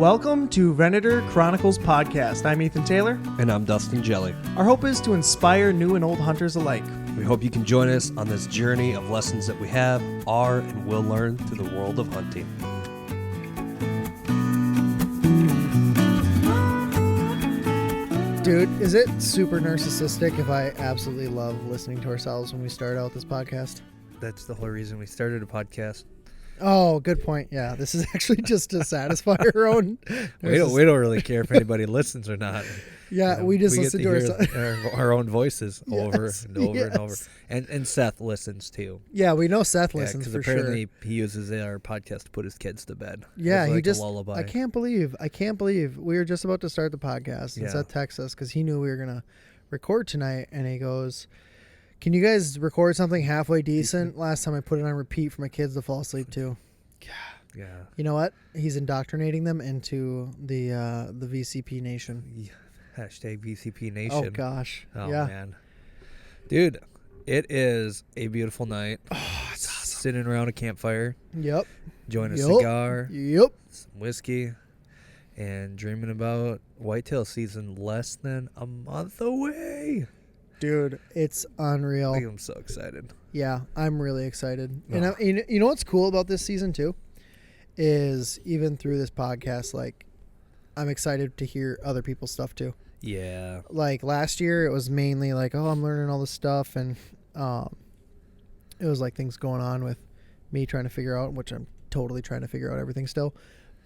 Welcome to Venator Chronicles Podcast. I'm Ethan Taylor. And I'm Dustin Jelly. Our hope is to inspire new and old hunters alike. We hope you can join us on this journey of lessons that we have, are, and will learn through the world of hunting. Dude, is it super narcissistic if I absolutely love listening to ourselves when we start out this podcast? That's the whole reason we started a podcast. Oh, good point. Yeah, this is actually just to satisfy our own. We don't really care if anybody listens or not. Yeah, we just listen to ourselves. Our own voices over and over and over. Yes. And Seth listens too. Yeah, we know Seth listens for sure. Apparently he uses our podcast to put his kids to bed. Yeah, like he just. a lullaby. I can't believe we were just about to start the podcast, and Seth texts us because he knew we were gonna record tonight, and he goes, "Can you guys record something halfway decent?" Last time I put it on repeat for my kids to fall asleep to. Yeah. You know what? He's indoctrinating them into the VCP nation. Yeah. Hashtag VCP Nation. Oh, gosh. Oh, yeah. man. Dude, it is a beautiful night. Oh, it's awesome. Sitting around a campfire. Yep. Enjoying a cigar. Yep. Some whiskey. And dreaming about whitetail season less than a month away. Dude, it's unreal. I'm so excited. Yeah, I'm really excited. Oh. And you know what's cool about this season, too? Is even through this podcast, like, I'm excited to hear other people's stuff, too. Yeah. Like, last year, it was mainly like, oh, I'm learning all this stuff. And it was like things going on with me trying to figure out, which I'm totally trying to figure out everything still.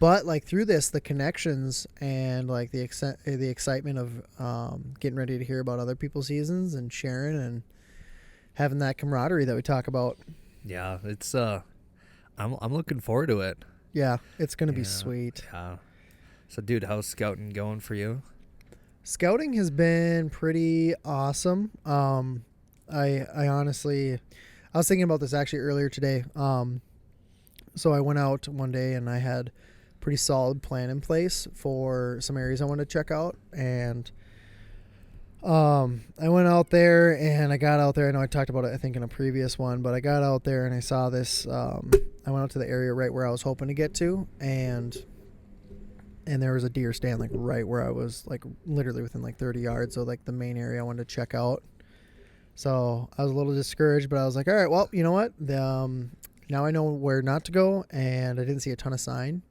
But, like, through this, the connections and, like, the excitement of getting ready to hear about other people's seasons and sharing and having that camaraderie that we talk about. Yeah, it's, I'm looking forward to it. Yeah, it's going to be sweet. Yeah. So, dude, how's scouting going for you? Scouting has been pretty awesome. I honestly, I was thinking about this actually earlier today. So I went out one day and I had pretty solid plan in place for some areas I wanted to check out, and I went out there and I got out there. I know I talked about it I think in a previous one, but I got out there and I saw this. I went out to the area right where I was hoping to get to, and there was a deer stand like right where I was, like literally within like 30 yards, so like the main area I wanted to check out. So I was a little discouraged, but I was like, all right, well, you know what, now I know where not to go, and I didn't see a ton of sign.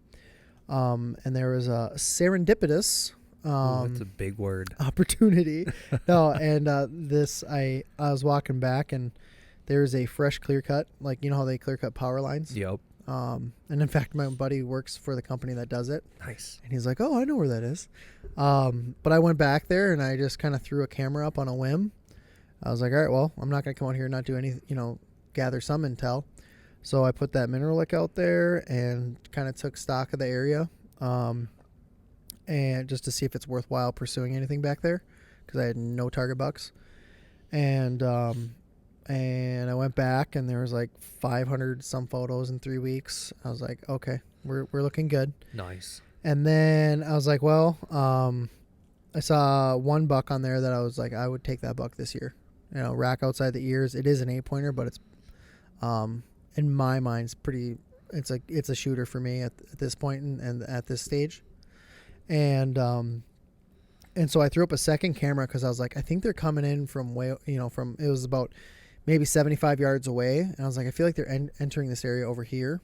And there was a serendipitous That's a big word. Opportunity. No, and I was walking back, and there's a fresh clear cut, like, you know how they clear cut power lines? Yep. And in fact, my buddy works for the company that does it. Nice. And he's like, oh, I know where that is. But I went back there and I just kind of threw a camera up on a whim. I was like, all right, well, I'm not going to come out here and not do any, gather some intel. So I put that mineral lick out there and kind of took stock of the area, and just to see if it's worthwhile pursuing anything back there, because I had no target bucks. And I went back and there was like 500 some photos in 3 weeks. I was like, okay, we're looking good. Nice. And then I was like, well, I saw one buck on there that I was like, I would take that buck this year. Rack outside the ears. It is an 8-pointer, but it's in my mind, it's a shooter for me at this point and at this stage. And so I threw up a second camera because I was like, I think they're coming in from it was about maybe 75 yards away. And I was like, I feel like they're entering this area over here.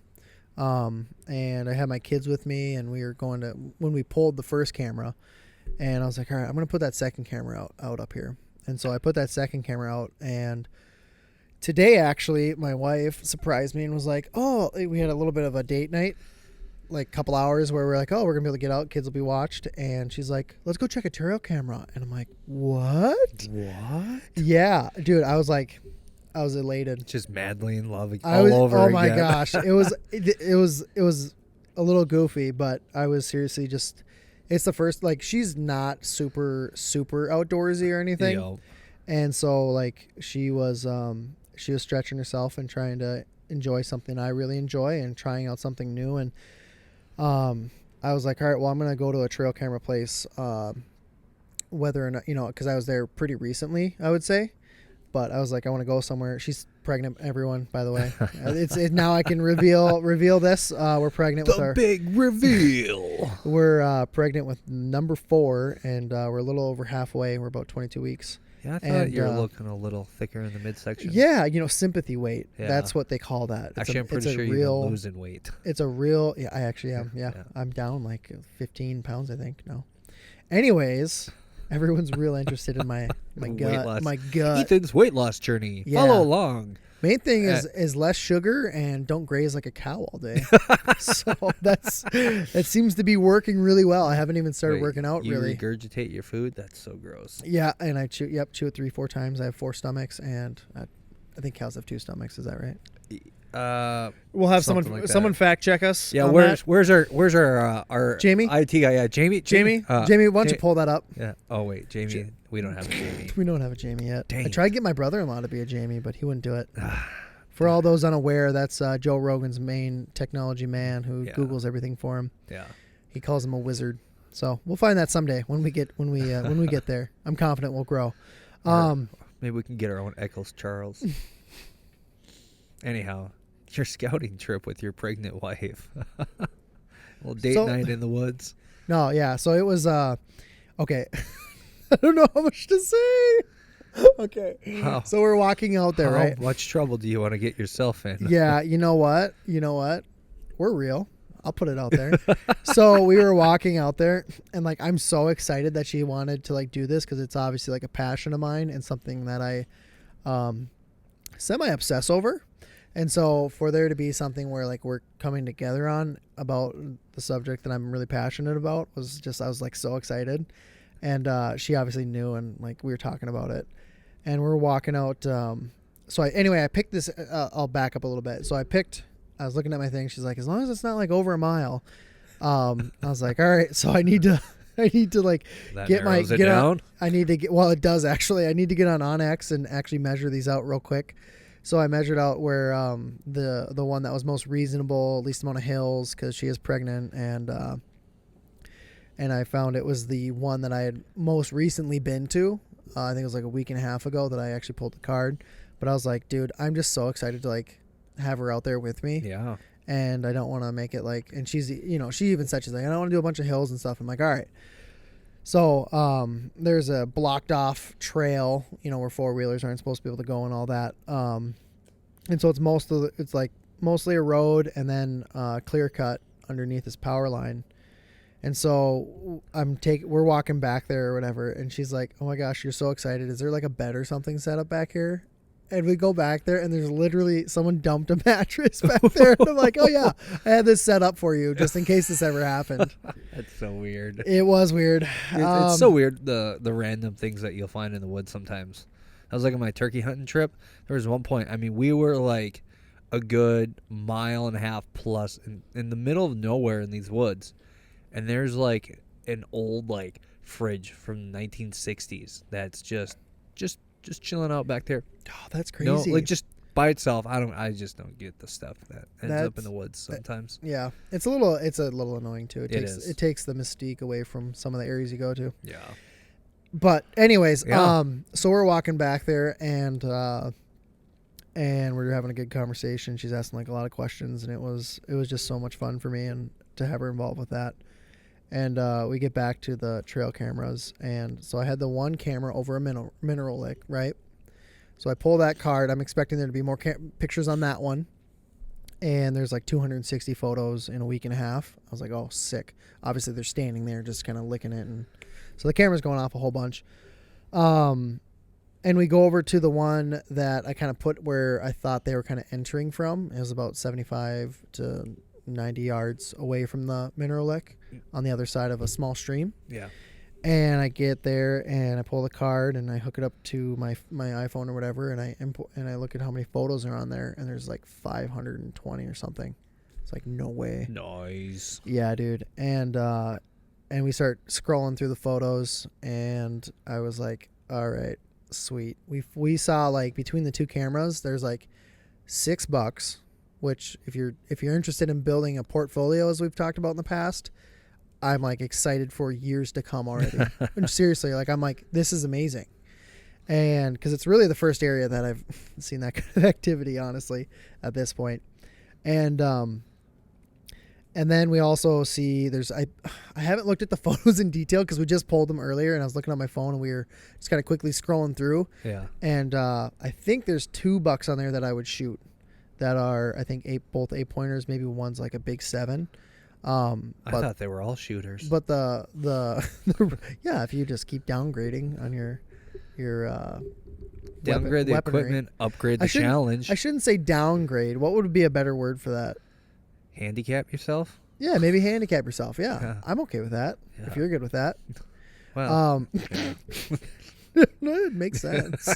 And I had my kids with me, and we were when we pulled the first camera, and I was like, all right, I'm going to put that second camera out up here. And so I put that second camera out, and today, actually, my wife surprised me and was like, oh, we had a little bit of a date night, like a couple hours where we're like, oh, we're going to be able to get out. Kids will be watched. And she's like, let's go check a trail camera. And I'm like, what? Yeah, dude, I was elated. Just madly in love all over oh again. My gosh. It was a little goofy, but I was seriously just, it's the first, like, she's not super, super outdoorsy or anything. Yo. And so, like, she was stretching herself and trying to enjoy something I really enjoy and trying out something new. And I was like, all right, well, I'm going to go to a trail camera place, whether or not, because I was there pretty recently, I would say. But I was like, I want to go somewhere. She's pregnant, everyone, by the way. Now I can reveal this. We're pregnant with our big reveal. We're pregnant with number 4, and we're a little over halfway. We're about 22 weeks. Yeah, I thought you were looking a little thicker in the midsection. Yeah, sympathy weight. Yeah. That's what they call that. Actually, I'm pretty sure you're losing weight. It's a real. Yeah, I actually am. Yeah, I'm down like 15 pounds, I think. No. Anyways. Everyone's real interested in my gut. My gut. Ethan's weight loss journey. Yeah. Follow along. Main thing is less sugar and don't graze like a cow all day. So that seems to be working really well. I haven't even started working out really. You regurgitate your food? That's so gross. Yeah, and I chew it 3-4 times. I have 4 stomachs, and I think cows have 2 stomachs. Is that right? We'll have someone fact check us. Yeah, where's our Jamie? IT guy? Yeah, Jamie. Jamie, why don't you pull that up? Yeah. Oh wait, Jamie. We don't have a Jamie. We don't have a Jamie yet. Dang. I tried to get my brother-in-law to be a Jamie, but he wouldn't do it. For all those unaware, that's Joe Rogan's main technology man who Googles everything for him. Yeah. He calls him a wizard. So we'll find that someday when we get there. I'm confident we'll grow. Maybe we can get our own Eccles Charles. Anyhow. Your scouting trip with your pregnant wife. Little date night in the woods. No, yeah. So it was okay. I don't know how much to say. Okay. Wow. So we're walking out there, right? How much trouble do you want to get yourself in? Yeah, you know what? We're real. I'll put it out there. So we were walking out there, and like I'm so excited that she wanted to like do this because it's obviously like a passion of mine and something that I semi-obsess over. And so for there to be something where like we're coming together on about the subject that I'm really passionate about I was like so excited. And she obviously knew, and like we were talking about it, and we're walking out. I picked this. I'll back up a little bit. I was looking at my thing. She's like, as long as it's not like over a mile. I was like, all right. So I need to like down. Well, it does actually. I need to get on OnX and actually measure these out real quick. So I measured out where the one that was most reasonable, least amount of hills, because she is pregnant, and I found it was the one that I had most recently been to. I think it was like a week and a half ago that I actually pulled the card. But I was like, dude, I'm just so excited to like have her out there with me. Yeah. And I don't want to make it like, and she's, she even said, she's like, I don't want to do a bunch of hills and stuff. I'm like, all right. So there's a blocked off trail, where 4-wheelers aren't supposed to be able to go and all that. And so it's mostly a road and then clear cut underneath this power line. And so we're walking back there or whatever, and she's like, oh my gosh, you're so excited. Is there like a bed or something set up back here? And we go back there, and there's literally someone dumped a mattress back there. And I'm like, oh yeah, I had this set up for you just in case this ever happened. That's so weird. It was weird. It's so weird, the random things that you'll find in the woods sometimes. I was like on my turkey hunting trip. There was one point, we were like a good 1.5 miles plus in the middle of nowhere in these woods. And there's like an old like fridge from the 1960s that's just chilling out back there. Oh, that's crazy. No, like just by itself. I just don't get the stuff that ends up in the woods sometimes. Yeah. It's a little annoying too. It takes the mystique away from some of the areas you go to. Yeah. But anyways, so we're walking back there, and we're having a good conversation. She's asking like a lot of questions, and it was just so much fun for me and to have her involved with that. And we get back to the trail cameras, and so I had the one camera over a mineral lick, right? So I pull that card. I'm expecting there to be more pictures on that one, and there's like 260 photos in a week and a half. I was like, oh, sick. Obviously, they're standing there just kind of licking it, and so the camera's going off a whole bunch. And we go over to the one that I kind of put where I thought they were kind of entering from. It was about 75 to 90 yards away from the mineral lick on the other side of a small stream. Yeah. And I get there and I pull the card and I hook it up to my iPhone or whatever, and I look at how many photos are on there, and there's like 520 or something. It's like, no way. Nice. Yeah, dude. And we start scrolling through the photos, and I was like, all right, sweet. We saw like between the two cameras, there's like $6, which if you're interested in building a portfolio, as we've talked about in the past, I'm like excited for years to come already. And seriously, like I'm like, this is amazing. And because it's really the first area that I've seen that kind of activity, honestly, at this point. And then we also see I haven't looked at the photos in detail because we just pulled them earlier, and I was looking on my phone and we were just kind of quickly scrolling through. Yeah. And I think there's 2 bucks on there that I would shoot that are, I think, both 8-pointers. Maybe one's like a big 7. I thought they were all shooters. But the yeah, if you just keep downgrading on your downgrade the weaponry. equipment, upgrade the challenge. I shouldn't say downgrade. What would be a better word for that? Handicap yourself? Yeah, maybe handicap yourself. Yeah, Yeah. I'm okay with that. Yeah. If you're good with that. Well, No, it makes sense.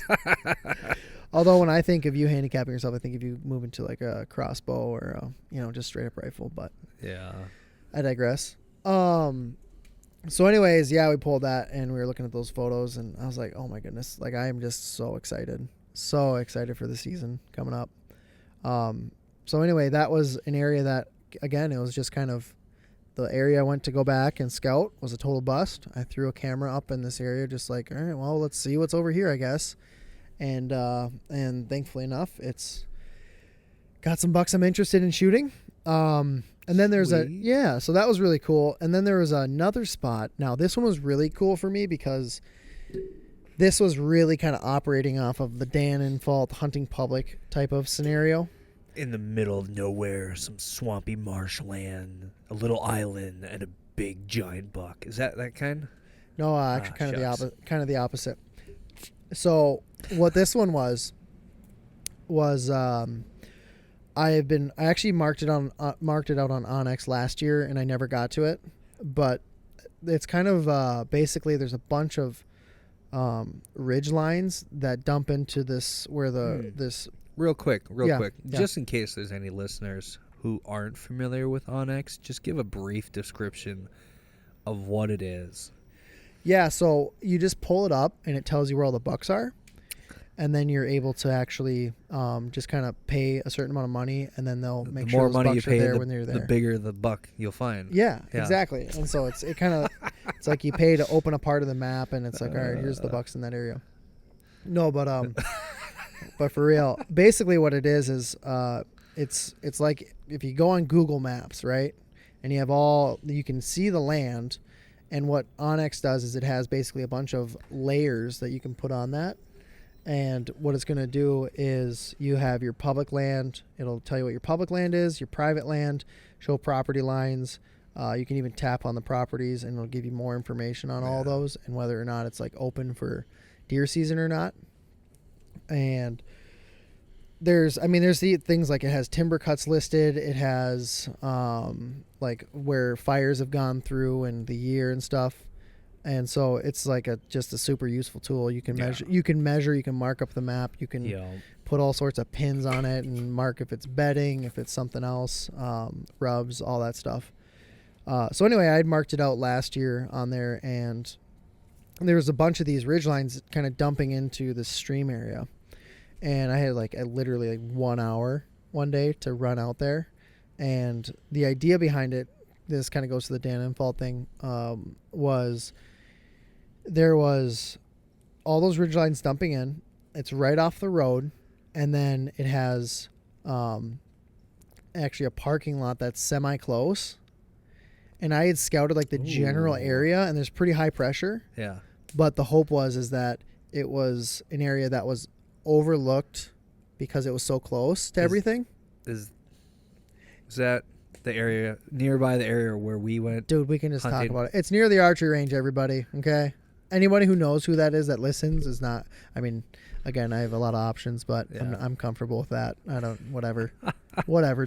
Although when I think of you handicapping yourself, I think of you moving to like a crossbow or just straight up rifle. But yeah. I digress. So anyways, yeah, we pulled that and we were looking at those photos and I was like, oh my goodness, like I am just so excited for the season coming up. So anyway, that was an area that, again, it was just kind of the area I went to go back and scout was a total bust. I threw a camera up in this area just like, all right, well, let's see what's over here, I guess. And thankfully enough, it's got some bucks I'm interested in shooting. And then there's so that was really cool. And then there was another spot. Now this one was really cool for me because this was really kind of operating off of the Dan and Fault hunting public type of scenario. In the middle of nowhere, some swampy marshland, a little island, and a big giant buck. Is that kind? No, actually, kind of the opposite. So what this one was I actually marked it out on Onyx last year, and I never got to it. But it's kind of basically there's a bunch of ridge lines that dump into this where this. Real quick, Yeah. just in case there's any listeners who aren't familiar with Onyx, just give a brief description of what it is. Yeah, so you just pull it up, and it tells you where all the bucks are, and then you're able to actually just kind of pay a certain amount of money, and then they'll make sure those bucks are there when they're there. The bigger the buck you'll find. Yeah, exactly. And so it's like you pay to open a part of the map, and it's like, all right, here's the bucks in that area. No, but but for real, basically what it is it's like if you go on Google Maps, right, and you can see the land, and what Onyx does is it has basically a bunch of layers that you can put on that, and what it's going to do is you have your public land. It'll tell you what your public land is, your private land, show property lines. You can even tap on the properties, and it'll give you more information on all those and whether or not it's like open for deer season or not. And there's the things like it has timber cuts listed. It has like where fires have gone through and the year and stuff. And so it's like just a super useful tool. You can measure, you can mark up the map. You can put all sorts of pins on it and mark if it's bedding, if it's something else, rubs, all that stuff. So anyway, I had marked it out last year on there, and there was a bunch of these ridge lines kind of dumping into the stream area. And I had literally 1 hour one day to run out there. And the idea behind it, this kind of goes to the Dan and Fault thing, was there was all those ridge lines dumping in. It's right off the road. And then it has actually a parking lot that's semi-close. And I had scouted the general area, and there's pretty high pressure. Yeah. But the hope is that it was an area that was overlooked because it was so close to everything. Is that the area nearby the area where we went? Dude, we can just hunting? talk about it. It's near the archery range, everybody. Okay. Anybody who knows who that is that listens is not. I mean, again, I have a lot of options, but I'm comfortable with that. I don't. Whatever,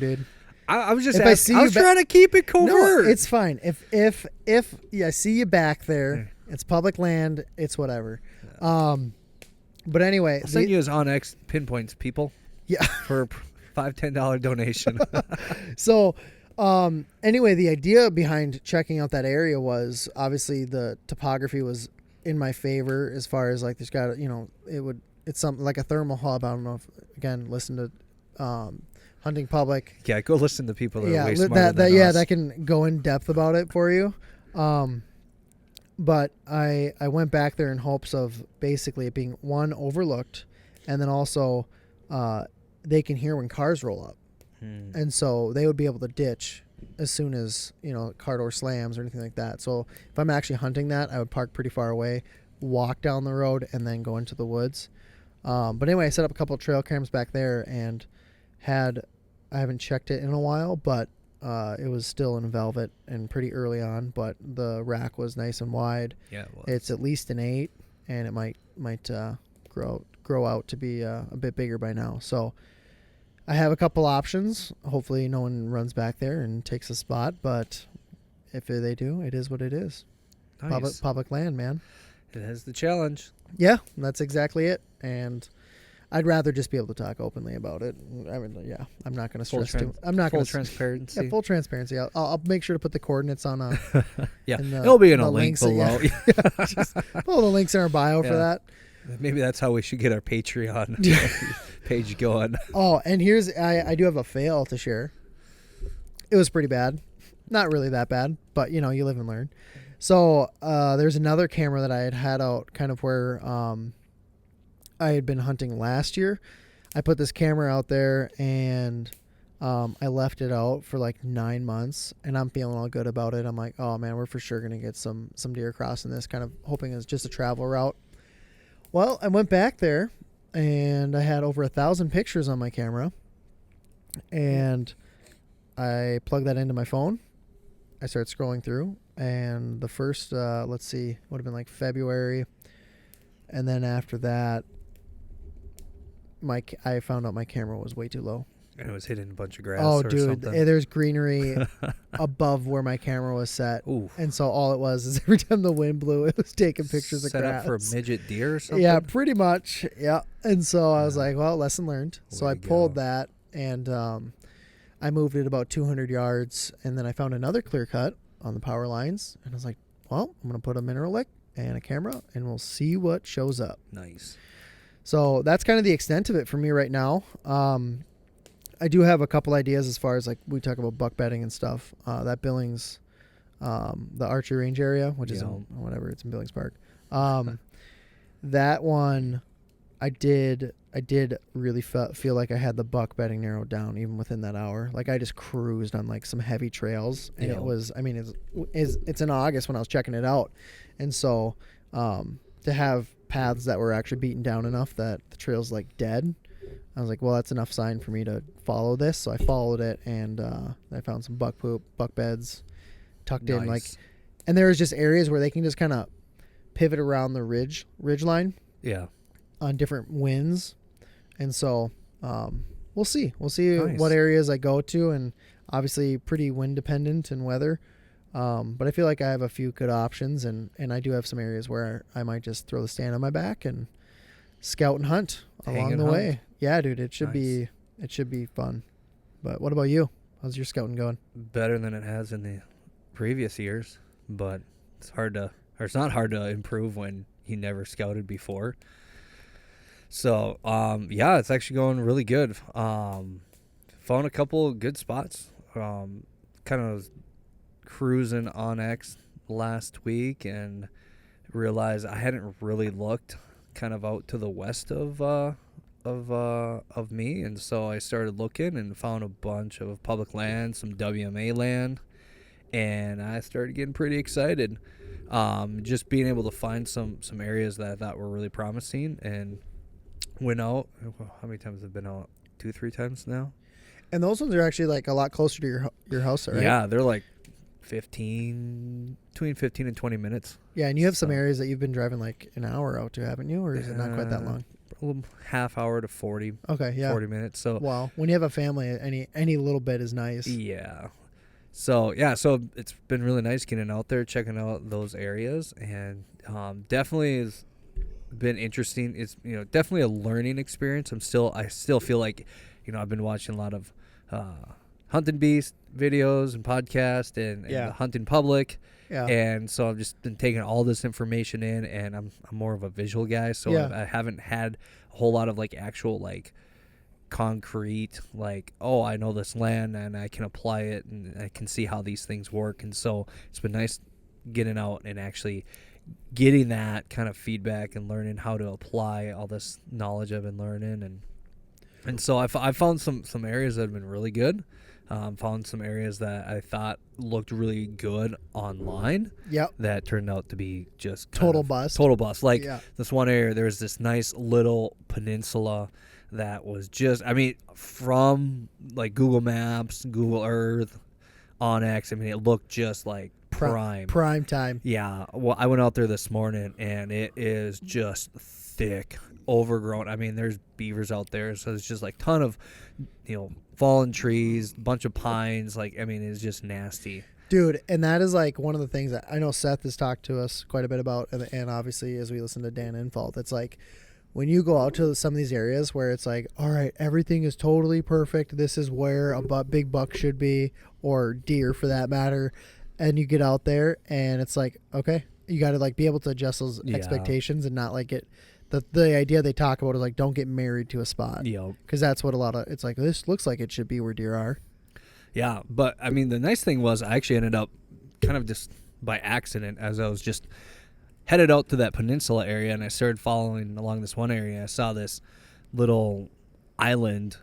dude. I was just asking. I was trying to keep it covert. No, it's fine. If I see you back there, it's public land. It's whatever. But anyway, I'll send you as Onyx pinpoints, people. Yeah. For a $5-10 donation. So, anyway, the idea behind checking out that area was obviously the topography was in my favor as far as there's got it's something like a thermal hub. I don't know if listen to hunting public. Yeah, go listen to people that are way smarter than us. That can go in depth about it for you. But I went back there in hopes of basically it being one overlooked, and then also they can hear when cars roll up, and so they would be able to ditch as soon as car door slams or anything like that. So if I'm actually hunting that, I would park pretty far away, walk down the road, and then go into the woods. But anyway, I set up a couple of trail cams back there and I haven't checked it in a while, but it was still in velvet and pretty early on, but the rack was nice and wide. Yeah, it was. It's at least an 8, and it might grow out to be a bit bigger by now. So I have a couple options. Hopefully no one runs back there and takes a spot, but if they do, it is what it is. Nice. Public land, man. It has the challenge. Yeah, that's exactly it. And I'd rather just be able to talk openly about it. I mean, yeah, I'm not going to stress too. I'm not going full to transparency. Yeah, full transparency. I'll make sure to put the coordinates on. Yeah, in it'll be in a link below. Yeah, just put all the links in our bio for that. Maybe that's how we should get our Patreon page going. Oh, and I do have a fail to share. It was pretty bad. Not really that bad, but you live and learn. So there's another camera that I had out kind of where I had been hunting last year. I put this camera out there and I left it out for like 9 months, and I'm feeling all good about it. I'm like, oh man, we're for sure going to get some deer crossing this, kind of hoping it's just a travel route. Well, I went back there and I had over 1,000 pictures on my camera, and I plugged that into my phone. I started scrolling through, and the first, let's see, would have been like February. And then after that, I found out my camera was way too low. And it was hitting a bunch of grass. Oh, or dude, something. there's greenery above where my camera was set. Ooh. And so all it was is every time the wind blew, it was taking pictures of Set grass. up for a midget deer or something? Yeah, pretty much. Yeah. And so I was like, well, lesson learned. So Way I to pulled go. that, and I moved it about 200 yards, and then I found another clear cut on the power lines, and I was like, well, I'm going to put a mineral lick and a camera, and we'll see what shows up. Nice. So that's kind of the extent of it for me right now. I do have a couple ideas as far as like we talk about buck bedding and stuff. That Billings, the archery range area, which is it's in Billings Park. That one, I did really feel like I had the buck bedding narrowed down even within that hour. Like I just cruised on like some heavy trails, and it was, I mean, it's in August when I was checking it out, and so to have paths that were actually beaten down enough that the trail's like dead, I was like, well, that's enough sign for me to follow this. So I followed it, and I found some buck poop, buck beds tucked in, like, and there was just areas where they can just kind of pivot around the ridge line. Yeah. On different winds, and so we'll see Nice. what areas I go to, and obviously pretty wind dependent and weather, but I feel like I have a few good options, and I do have some areas where I might just throw the stand on my back and scout and hunt along the way. Yeah, dude, it should be fun. But what about you? How's your scouting going? Better than it has in the previous years, but it's not hard to improve when you never scouted before. So, it's actually going really good. Found a couple good spots. Kind of cruising on X last week and realized I hadn't really looked kind of out to the west of me, and so I started looking and found a bunch of public land, some WMA land, and I started getting pretty excited. Just being able to find some areas that I thought were really promising, and went out. How many times have I been out? 2-3 times now. And those ones are actually like a lot closer to your house, right? Yeah, they're like between 15 and 20 minutes. Yeah, and you have some areas that you've been driving like an hour out to, haven't you? Or is it not quite that long? Half hour to 40. Okay, yeah. 40 minutes. So wow, when you have a family, any little bit is nice. Yeah. So it's been really nice getting out there, checking out those areas, and definitely has been interesting. It's definitely a learning experience. I still feel like I've been watching a lot of Hunting Beast videos and podcasts and the Hunting Public. Yeah. And so I've just been taking all this information in, and I'm more of a visual guy, so I haven't had a whole lot of like actual like concrete like, oh, I know this land and I can apply it and I can see how these things work. And so it's been nice getting out and actually getting that kind of feedback and learning how to apply all this knowledge I've been learning, and so I found some areas that have been really good. Found some areas that I thought looked really good online. Yep. That turned out to be just Total bust. Total bust. Like Yeah. this one area, there's this nice little peninsula that was just, I mean, from like Google Maps, Google Earth, Onyx, I mean, it looked just like prime. Prime time. Yeah. Well, I went out there this morning, and it is just thick, overgrown. I mean, there's beavers out there, so it's just like ton of, fallen trees, bunch of pines. Like, I mean, it's just nasty. Dude, and that is like one of the things that I know Seth has talked to us quite a bit about, and obviously as we listen to Dan Infault, it's like when you go out to some of these areas where it's like, all right, everything is totally perfect. This is where a big buck should be, or deer for that matter. And you get out there and it's like, okay, you got to like be able to adjust those expectations and not like get the idea they talk about is like, don't get married to a spot. Yep. Because that's what it's like, this looks like it should be where deer are. Yeah. But I mean, the nice thing was I actually ended up kind of just by accident as I was just headed out to that peninsula area, and I started following along this one area. I saw this little island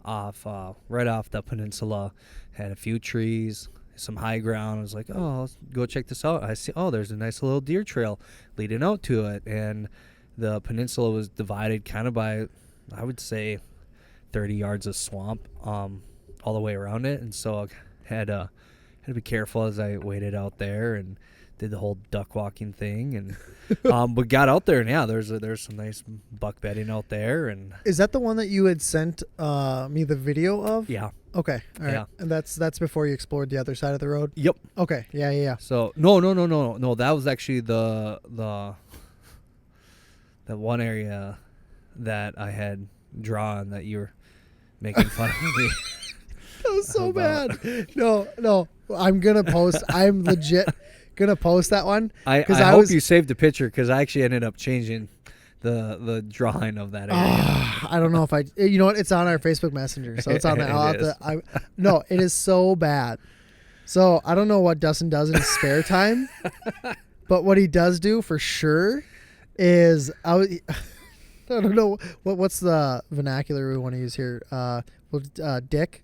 right off the peninsula, had a few trees, some high ground. I was like, oh, let's go check this out. I see, there's a nice little deer trail leading out to it, and the peninsula was divided kind of by, I would say, 30 yards of swamp all the way around it, and so I had to be careful as I waited out there and did the whole duck walking thing, and but got out there, and yeah, there's some nice buck bedding out there. And is that the one that you had sent me the video of? Yeah. Okay. All right. Yeah. And that's before you explored the other side of the road? Yep. Okay. Yeah. So no. That was actually the one area that I had drawn that you were making fun of me. That was so bad. No. I'm gonna post. I'm legit gonna post that one. I hope you saved the picture, because I actually ended up changing the drawing of that area. I don't know if you know what? It's on our Facebook Messenger, so it's on there. No, it is so bad. So I don't know what Dustin does in his spare time, but what he does do for sure is I don't know what's the vernacular we want to use here. Dick.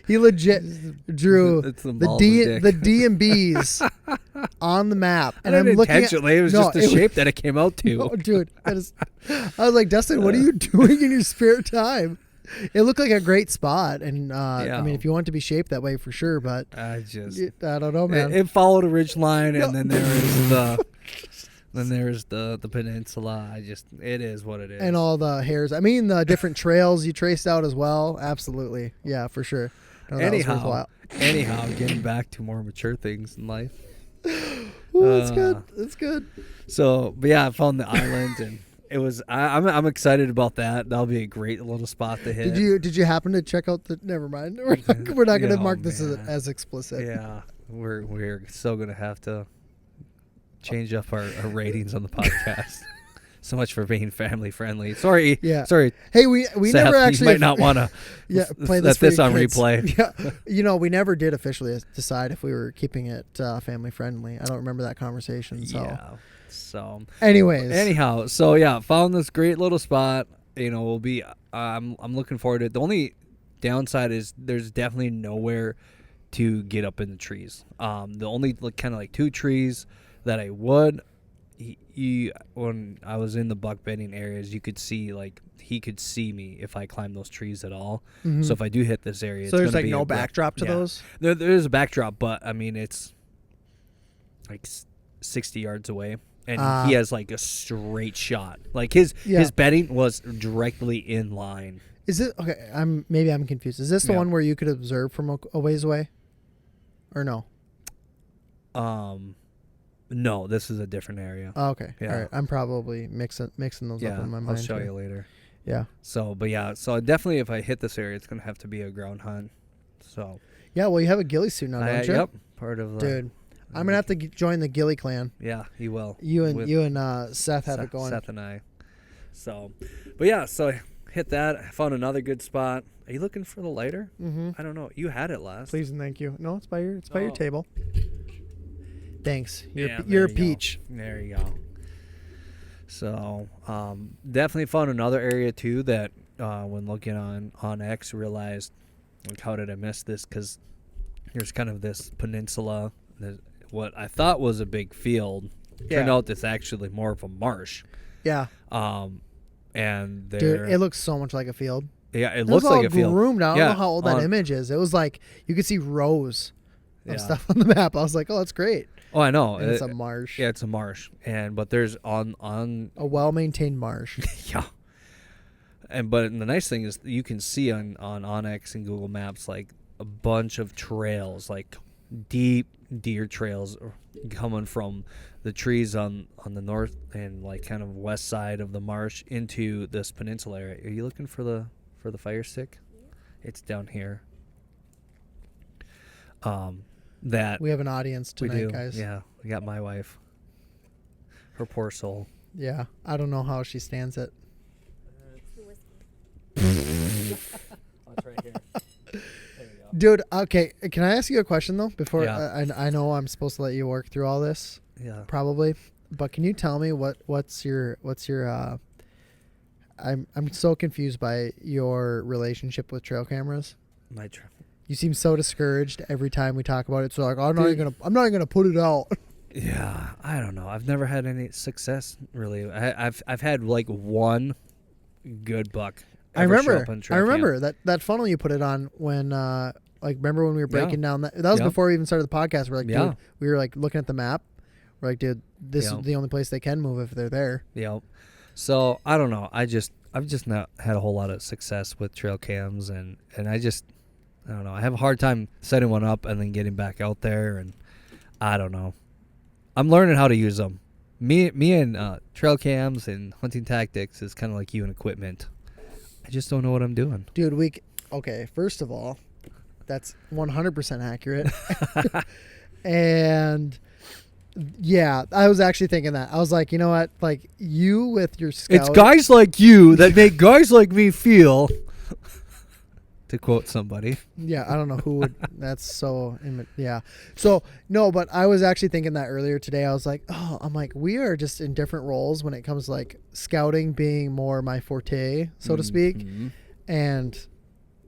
He legit drew the D and B's on the map, and I'm looking intentionally. It was just the shape that it came out to. No, dude, I was like, Dustin, what are you doing in your spare time? It looked like a great spot, and I mean, if you want to be shaped that way, for sure. But I don't know, man. It followed a ridge line, and then there is the. Then there's the peninsula. It is what it is. And all the hairs. I mean, the different trails you traced out as well. Absolutely. Yeah, for sure. No, anyhow, getting back to more mature things in life. Ooh, that's good. That's good. So, but yeah, I found the island, and it was. I'm excited about that. That'll be a great little spot to hit. Did you happen to check out the? Never mind. We're not going to mark this as explicit. Yeah, we're still going to have to change up our ratings on the podcast. So much for being family friendly. Sorry. Yeah. Sorry. Hey, we Seth, never actually you might not want to play this on kids. replay. Yeah. We never did officially decide if we were keeping it family friendly. I don't remember that conversation. So. Yeah. So. Anyhow. So yeah, found this great little spot. We'll be. I'm looking forward to it. The only downside is there's definitely nowhere to get up in the trees. The only kind of like two trees that I would. When I was in the buck bedding areas, you could see he could see me if I climbed those trees at all. Mm-hmm. So if I do hit this area, so there's like no backdrop to those. There's a backdrop, but I mean it's like 60 yards away, and he has like a straight shot. Like his bedding was directly in line. Is it okay? I'm confused. Is this the one where you could observe from a ways away, or no? No, this is a different area. Oh, okay. Yeah. All right. I'm probably mixing those up in my mind. I'll show you later. Yeah. So definitely if I hit this area, it's going to have to be a ground hunt. So. Yeah, well, you have a ghillie suit now, don't you? Yep. Part of the. Dude, I'm going to have to join the ghillie clan. Yeah, you will. You and Seth have it going. Seth and I. So, but yeah, so I hit that. I found another good spot. Are you looking for the lighter? Mm-hmm. I don't know. You had it last. Please and thank you. No, it's by your table. Thanks. You're Yeah, you're a there you go. peach. There you go. So definitely found another area too that when looking on X realized, like, how did I miss this? Because there's kind of this peninsula, what I thought was a big field. Turned out it's actually more of a marsh. Yeah. And there, Dude, it looks so much like a field. yeah, it It looks was all like a field. groomed. I don't Yeah, know how old that image is. It was like you could see rows of Yeah. stuff on the map. I was like, oh, that's great. Oh, I know. And it's a marsh. Yeah, it's a marsh, but there's on A well-maintained marsh. yeah. But the nice thing is you can see on Onyx and Google Maps like a bunch of trails, like deep deer trails coming from the trees on the north and like kind of west side of the marsh into this peninsula area. Are you looking for the fire stick? It's down here. That We have an audience we tonight, do. guys. Yeah, we got my wife. Her poor soul. Yeah. I don't know how she stands it. It's right here. There you go. Dude, okay. Can I ask you a question, though? Before Yeah. I know I'm supposed to let you work through all this, Yeah. probably. But can you tell me what's your I'm so confused by your relationship with trail cameras. My trip. You seem so discouraged every time we talk about it. So like, I'm not even gonna put it out. Yeah, I don't know. I've never had any success really. I've had like one good buck. I ever show remember. up on I trail cam. remember that funnel you put it on when remember when we were breaking down that was Yeah. before we even started the podcast. We're like, Yeah. dude, we were like looking at the map. We're like, dude, this Yeah. is the only place they can move if they're there. Yep. So I don't know. I've just not had a whole lot of success with trail cams, and I don't know. I have a hard time setting one up and then getting back out there, and I don't know. I'm learning how to use them. Me and trail cams and hunting tactics is kind of like you and equipment. I just don't know what I'm doing. Dude, okay, first of all, that's 100% accurate. And yeah, I was actually thinking that. I was like, you know what? Like, you with your scout. It's guys like you that make guys like me feel. To quote somebody. Yeah, I don't know who would. That's so. Yeah. So, no, but I was actually thinking that earlier today. I was like, I'm like, we are just in different roles when it comes to like scouting being more my forte, so to speak. Mhm. And,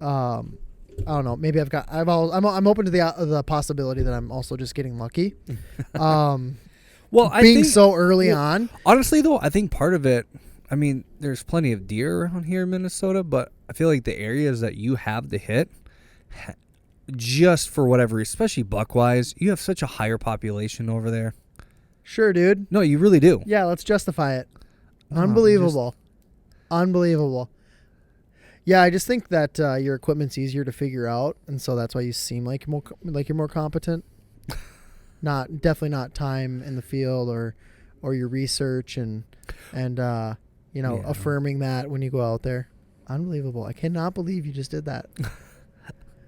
I don't know. Maybe I'm open to the possibility that I'm also just getting lucky. Well, I being think, so early on. honestly, though, I think part of it, I mean, there's plenty of deer around here in Minnesota, but I feel like the areas that you have to hit, just for whatever, especially buck-wise, you have such a higher population over there. Sure, dude. No, you really do. Yeah, let's justify it. Oh, Unbelievable. Unbelievable. Yeah, I just think that your equipment's easier to figure out, and so that's why you seem like you're more competent. Definitely not time in the field or your research and Yeah. affirming that when you go out there. Unbelievable. I cannot believe you just did that.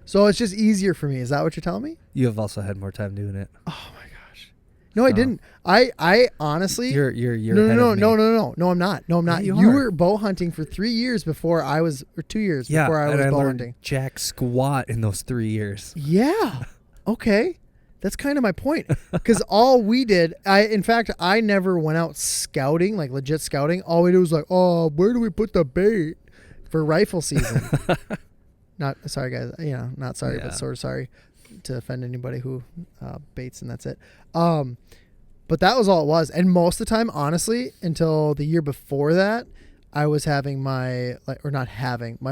So it's just easier for me. Is that what you're telling me? You have also had more time doing it. Oh my gosh. No, I didn't. I honestly. You're No, ahead of me. I'm not. No, I'm not. Yeah, you you are. were bow hunting for 3 years before I was, or 2 years before I and was I bow learned hunting. jack squat in those 3 years. Yeah. Okay. That's kind of my point. Because all we did, in fact, I never went out scouting, like legit scouting. All we did was like, where do we put the bait for rifle season? Not sorry, guys. Not sorry, Yeah. but sort of sorry to offend anybody who baits, and that's it. But that was all it was. And most of the time, honestly, until the year before that, I was having my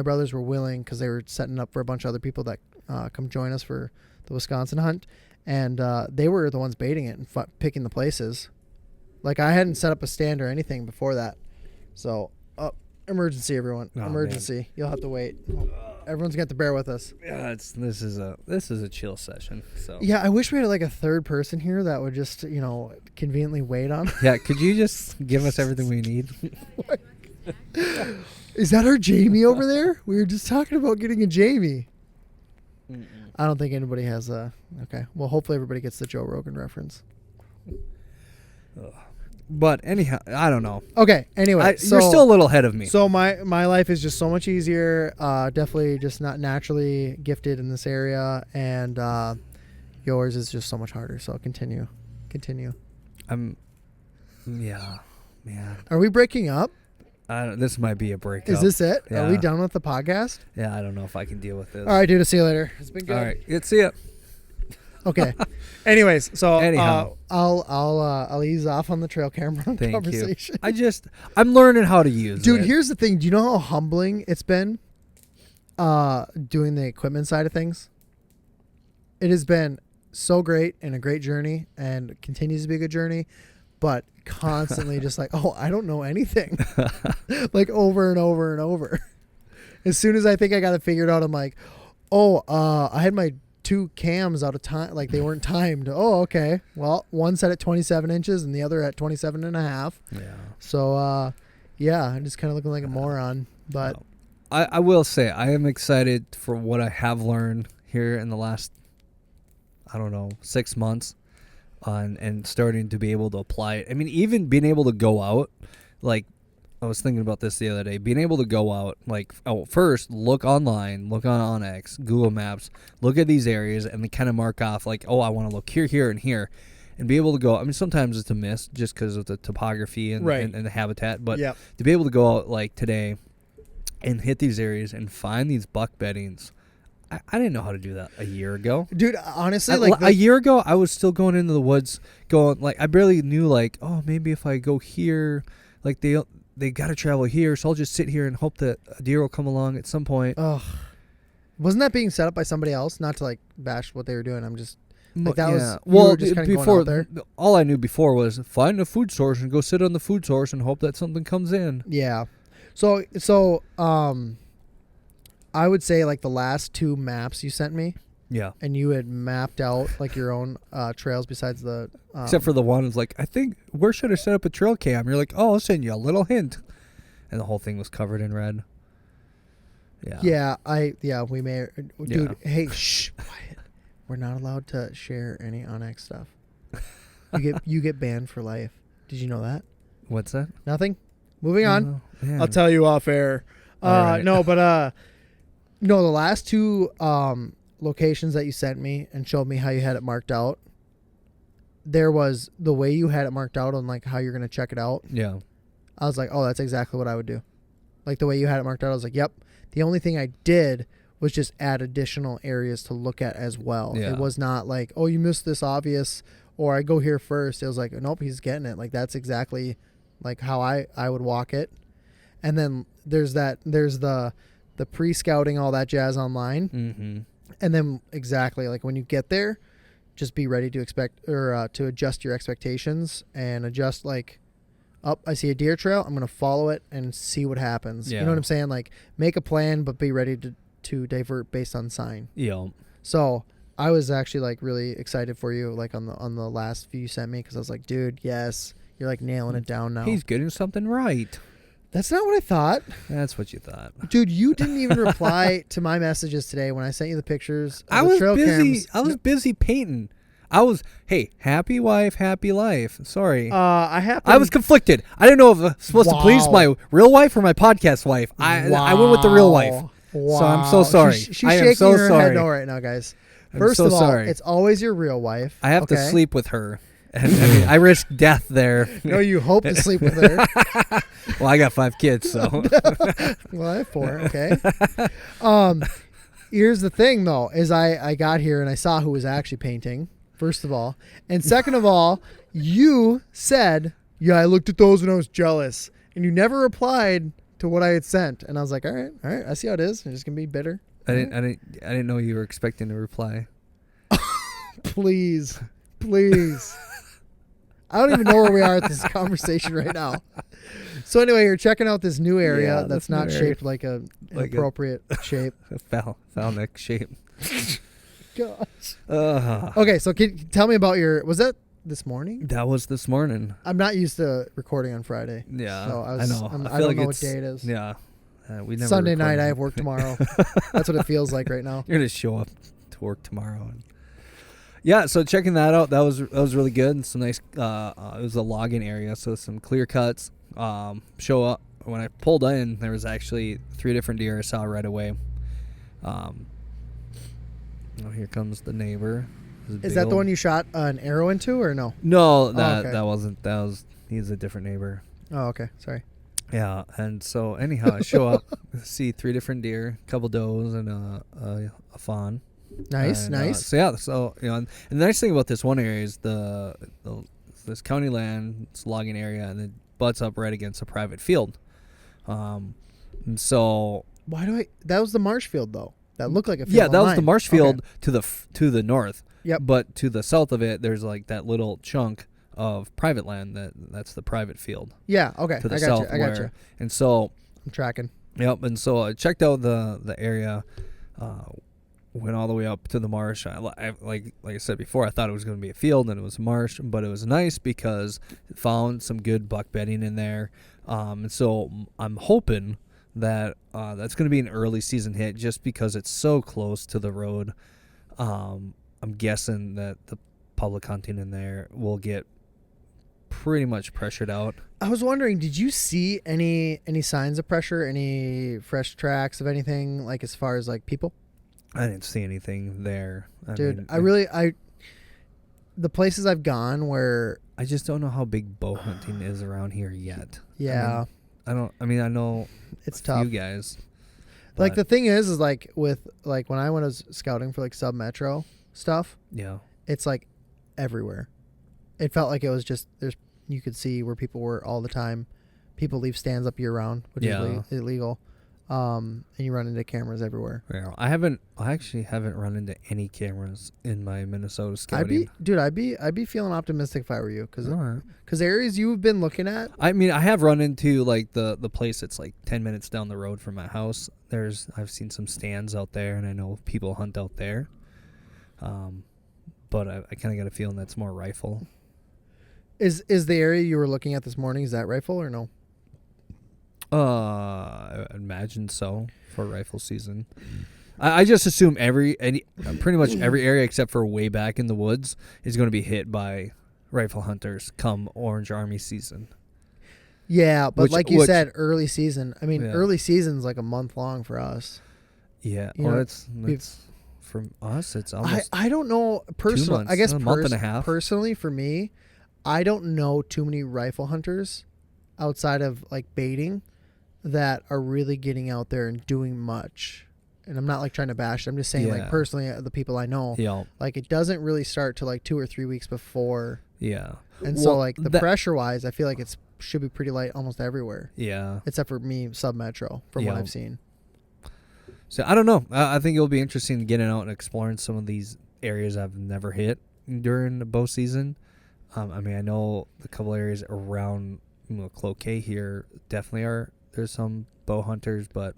brothers were willing because they were setting up for a bunch of other people that come join us for the Wisconsin hunt. And they were the ones baiting it and picking the places. Like, I hadn't set up a stand or anything before that. So, emergency, everyone. Oh, emergency. Man. You'll have to wait. Everyone's going to have to bear with us. Yeah, this is a chill session. So Yeah, I wish we had like a third person here that would just, conveniently wait on. yeah, could you just give us everything we need? Is that our Jamie over there? We were just talking about getting a Jamie. Mm-mm. I don't think anybody has a... Okay. Well, hopefully everybody gets the Joe Rogan reference. But anyhow, I don't know. Okay. Anyway, you're still a little ahead of me. So my life is just so much easier. Definitely just not naturally gifted in this area, and yours is just so much harder. So I'll continue. continue. Yeah, man. Are we breaking up? This might be a breakup. Is this it? Yeah. Are we done with the podcast? Yeah, I don't know if I can deal with this. All right, dude. See you later. It's been good. All right. See ya. Okay. Anyways, so Anyhow. I'll ease off on the trail camera Thank conversation. you. I'm learning how to use Dude, it. here's the thing. Do you know how humbling it's been doing the equipment side of things? It has been so great and a great journey and continues to be a good journey, but constantly just like, oh, I don't know anything. Like over and over and over. As soon as I think I got it figured out, I'm like, oh, I had my 2 cams out of time. Like they weren't timed. Oh, okay. Well, one set at 27 inches and the other at 27 and a half. Yeah. So, yeah, I'm just kind of looking like a moron, but I will say I am excited for what I have learned here in the last, 6 months and starting to be able to apply it. I mean, even being able to go out, like I was thinking about this the other day, being able to go out, like, first look online, look on Onyx, Google Maps, look at these areas and then kind of mark off like, oh, I want to look here, here, and here. And be able to go, I mean, sometimes it's a miss just because of the topography and the habitat, but to be able to go out like today and hit these areas and find these buck beddings, I didn't know how to do that a year ago. dude, honestly, A year ago, I was still going into the woods, going like I barely knew like, oh, maybe if I go here, like they got to travel here, so I'll just sit here and hope that a deer will come along at some point. Ugh. Wasn't that being set up by somebody else? Not to like bash what they were doing. I'm just like that was well just kind of before going out there. All I knew before was find a food source and go sit on the food source and hope that something comes in. Yeah. So I would say like the last 2 maps you sent me. Yeah. And you had mapped out like your own trails besides the except for the one is like, I think where should I set up a trail cam? You're like, oh, I'll send you a little hint, and the whole thing was covered in red. Yeah. We may, dude. Yeah. Hey, shh, quiet. We're not allowed to share any Onyx stuff. You get banned for life. Did you know that? What's that? Nothing. Moving on. Man. I'll tell you off air. All right. No, the last 2 locations that you sent me and showed me how you had it marked out. There was the way you had it marked out on like how you're gonna check it out. Yeah. I was like, oh, that's exactly what I would do. Like the way you had it marked out, I was like, yep. The only thing I did was just add additional areas to look at as well. Yeah. It was not like, oh, you missed this obvious, or I go here first. It was like, nope, he's getting it. Like that's exactly like how I would walk it. And then there's the pre-scouting, all that jazz online. Mm-hmm. And then exactly like when you get there, just be ready to expect or to adjust your expectations and adjust like, I see a deer trail, I'm going to follow it and see what happens. Yeah. You know what I'm saying? Like make a plan, but be ready to divert based on sign. Yeah. So I was actually like really excited for you, like on the last few you sent me. Cause I was like, dude, yes, you're like nailing it down now. He's getting something right. That's not what I thought. That's what you thought. Dude, you didn't even reply to my messages today when I sent you the pictures. I was busy. Busy painting. Hey, happy wife, happy life. Sorry. I was conflicted. I didn't know if I was supposed to please my real wife or my podcast wife. I went with the real wife. Wow. So I'm so sorry. She's I am shaking so her sorry. head no right now, guys. I'm First so of all, sorry. it's always your real wife. I have to sleep with her. And, I mean, I risk death there. No, you hope to sleep with her. Well, I got 5 kids, so. Well, I have 4. Okay. Here's the thing, though, is I got here and I saw who was actually painting. First of all, and second of all, you said, "Yeah, I looked at those and I was jealous," and you never replied to what I had sent. And I was like, "All right, I see how it is. I'm just gonna be bitter." I didn't know you were expecting a reply. Please. I don't even know where we are at this conversation right now. So anyway, you're checking out this new area that's not shaped like an appropriate shape. Foul neck shape. Gosh. Okay, so tell me about was that this morning? That was this morning. I'm not used to recording on Friday. Yeah, so I know. I don't know what day it is. Yeah. We never Sunday night, I have work tomorrow. That's what it feels like right now. You're going to show up to work tomorrow. Yeah, so checking that out, that was really good. And some nice, it was a logging area, so some clear cuts. Show up. When I pulled in, there was actually 3 different deer I saw right away. Oh, here comes the neighbor. Is that the one you shot an arrow into or no? No, okay. that wasn't. He's a different neighbor. Oh, okay. Sorry. Yeah, and so anyhow, I show up, see 3 different deer, a couple does, and a fawn. Nice, And, nice. So and the nice thing about this one area is this county land, it's a logging area, and it butts up right against a private field. And so that was the marsh field though. That looked like a field. Yeah, that was the online. marsh field to the north. Yep. But to the south of it, there's like that little chunk of private land that's the private field. Yeah. Okay. To the I south, got you. I got you. And so I'm tracking. Yep, and so I checked out the area, went all the way up to the marsh. Like I said before, I thought it was going to be a field, and it was marsh, but it was nice because it found some good buck bedding in there. And so I'm hoping that that's going to be an early season hit just because it's so close to the road. I'm guessing that the public hunting in there will get pretty much pressured out. I was wondering, did you see any signs of pressure, any fresh tracks of anything, like as far as like people? I didn't see anything there. Dude, the places I've gone where I just don't know how big bow hunting is around here yet. Yeah. I know it's a tough. few guys. Like the thing is like with like when I was scouting for like sub metro stuff, yeah, it's like everywhere. It felt like it was just you could see where people were all the time. People leave stands up year round, which is illegal. And you run into cameras everywhere. Yeah, I actually haven't run into any cameras in my Minnesota scouting. I'd be feeling optimistic if I were you, because areas you've been looking at. I mean, I have run into like the place that's like 10 minutes down the road from my house. I've seen some stands out there, and I know people hunt out there. But I kind of got a feeling that's more rifle. Is the area you were looking at this morning, is that rifle or no? I imagine so for rifle season. I just assume pretty much every area except for way back in the woods is going to be hit by rifle hunters come Orange Army season. Yeah, but like you said, early season. I mean, early season's like a month long for us. Yeah, it's from us. It's almost. I don't know personally. I guess a month and a half. Personally, for me, I don't know too many rifle hunters outside of like baiting that are really getting out there and doing much. And I'm not like trying to bash it. I'm just saying like personally the people I know, like it doesn't really start till like 2 or 3 weeks before. Yeah. And so like the pressure wise, I feel like it should be pretty light almost everywhere. Yeah. Except for me, sub metro, from what I've seen. So I don't know. I think it'll be interesting getting out and exploring some of these areas I've never hit during the bow season. I mean, I know the couple areas around Cloquet here definitely there's some bow hunters, but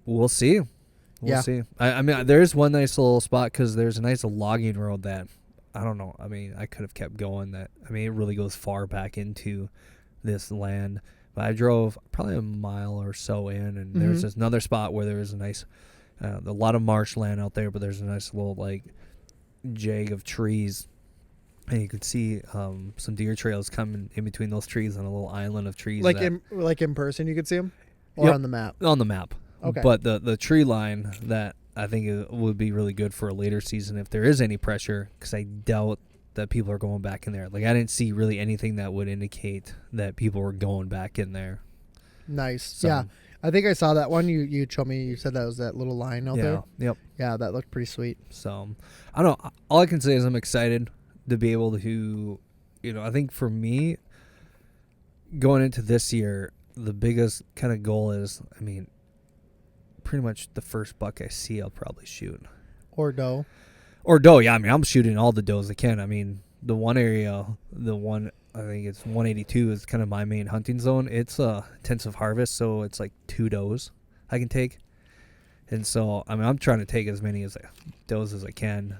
we'll see. We'll see. I mean, there's one nice little spot because there's a nice logging road that, I don't know. I mean, I could have kept going. It really goes far back into this land. But I drove probably a mile or so in, and there's this another spot where there was a nice, a lot of marshland out there, but there's a nice little like jag of trees. And you could see some deer trails coming in between those trees on a little island of trees. Like in person, you could see them, or on the map. On the map. Okay. But the tree line that I think would be really good for a later season if there is any pressure, because I doubt that people are going back in there. Like I didn't see really anything that would indicate that people were going back in there. Nice. So, yeah. I think I saw that one. You showed me. You said that was that little line out there. Yep. Yeah, that looked pretty sweet. So I don't know. All I can say is I'm excited to be able to, I think for me, going into this year, the biggest kind of goal is, pretty much the first buck I see, I'll probably shoot. Or doe. Yeah. I'm shooting all the does I can. The one area, I think it's 182 is kind of my main hunting zone. It's a intensive harvest, so it's like 2 does I can take. And so, I'm trying to take as many does as I can.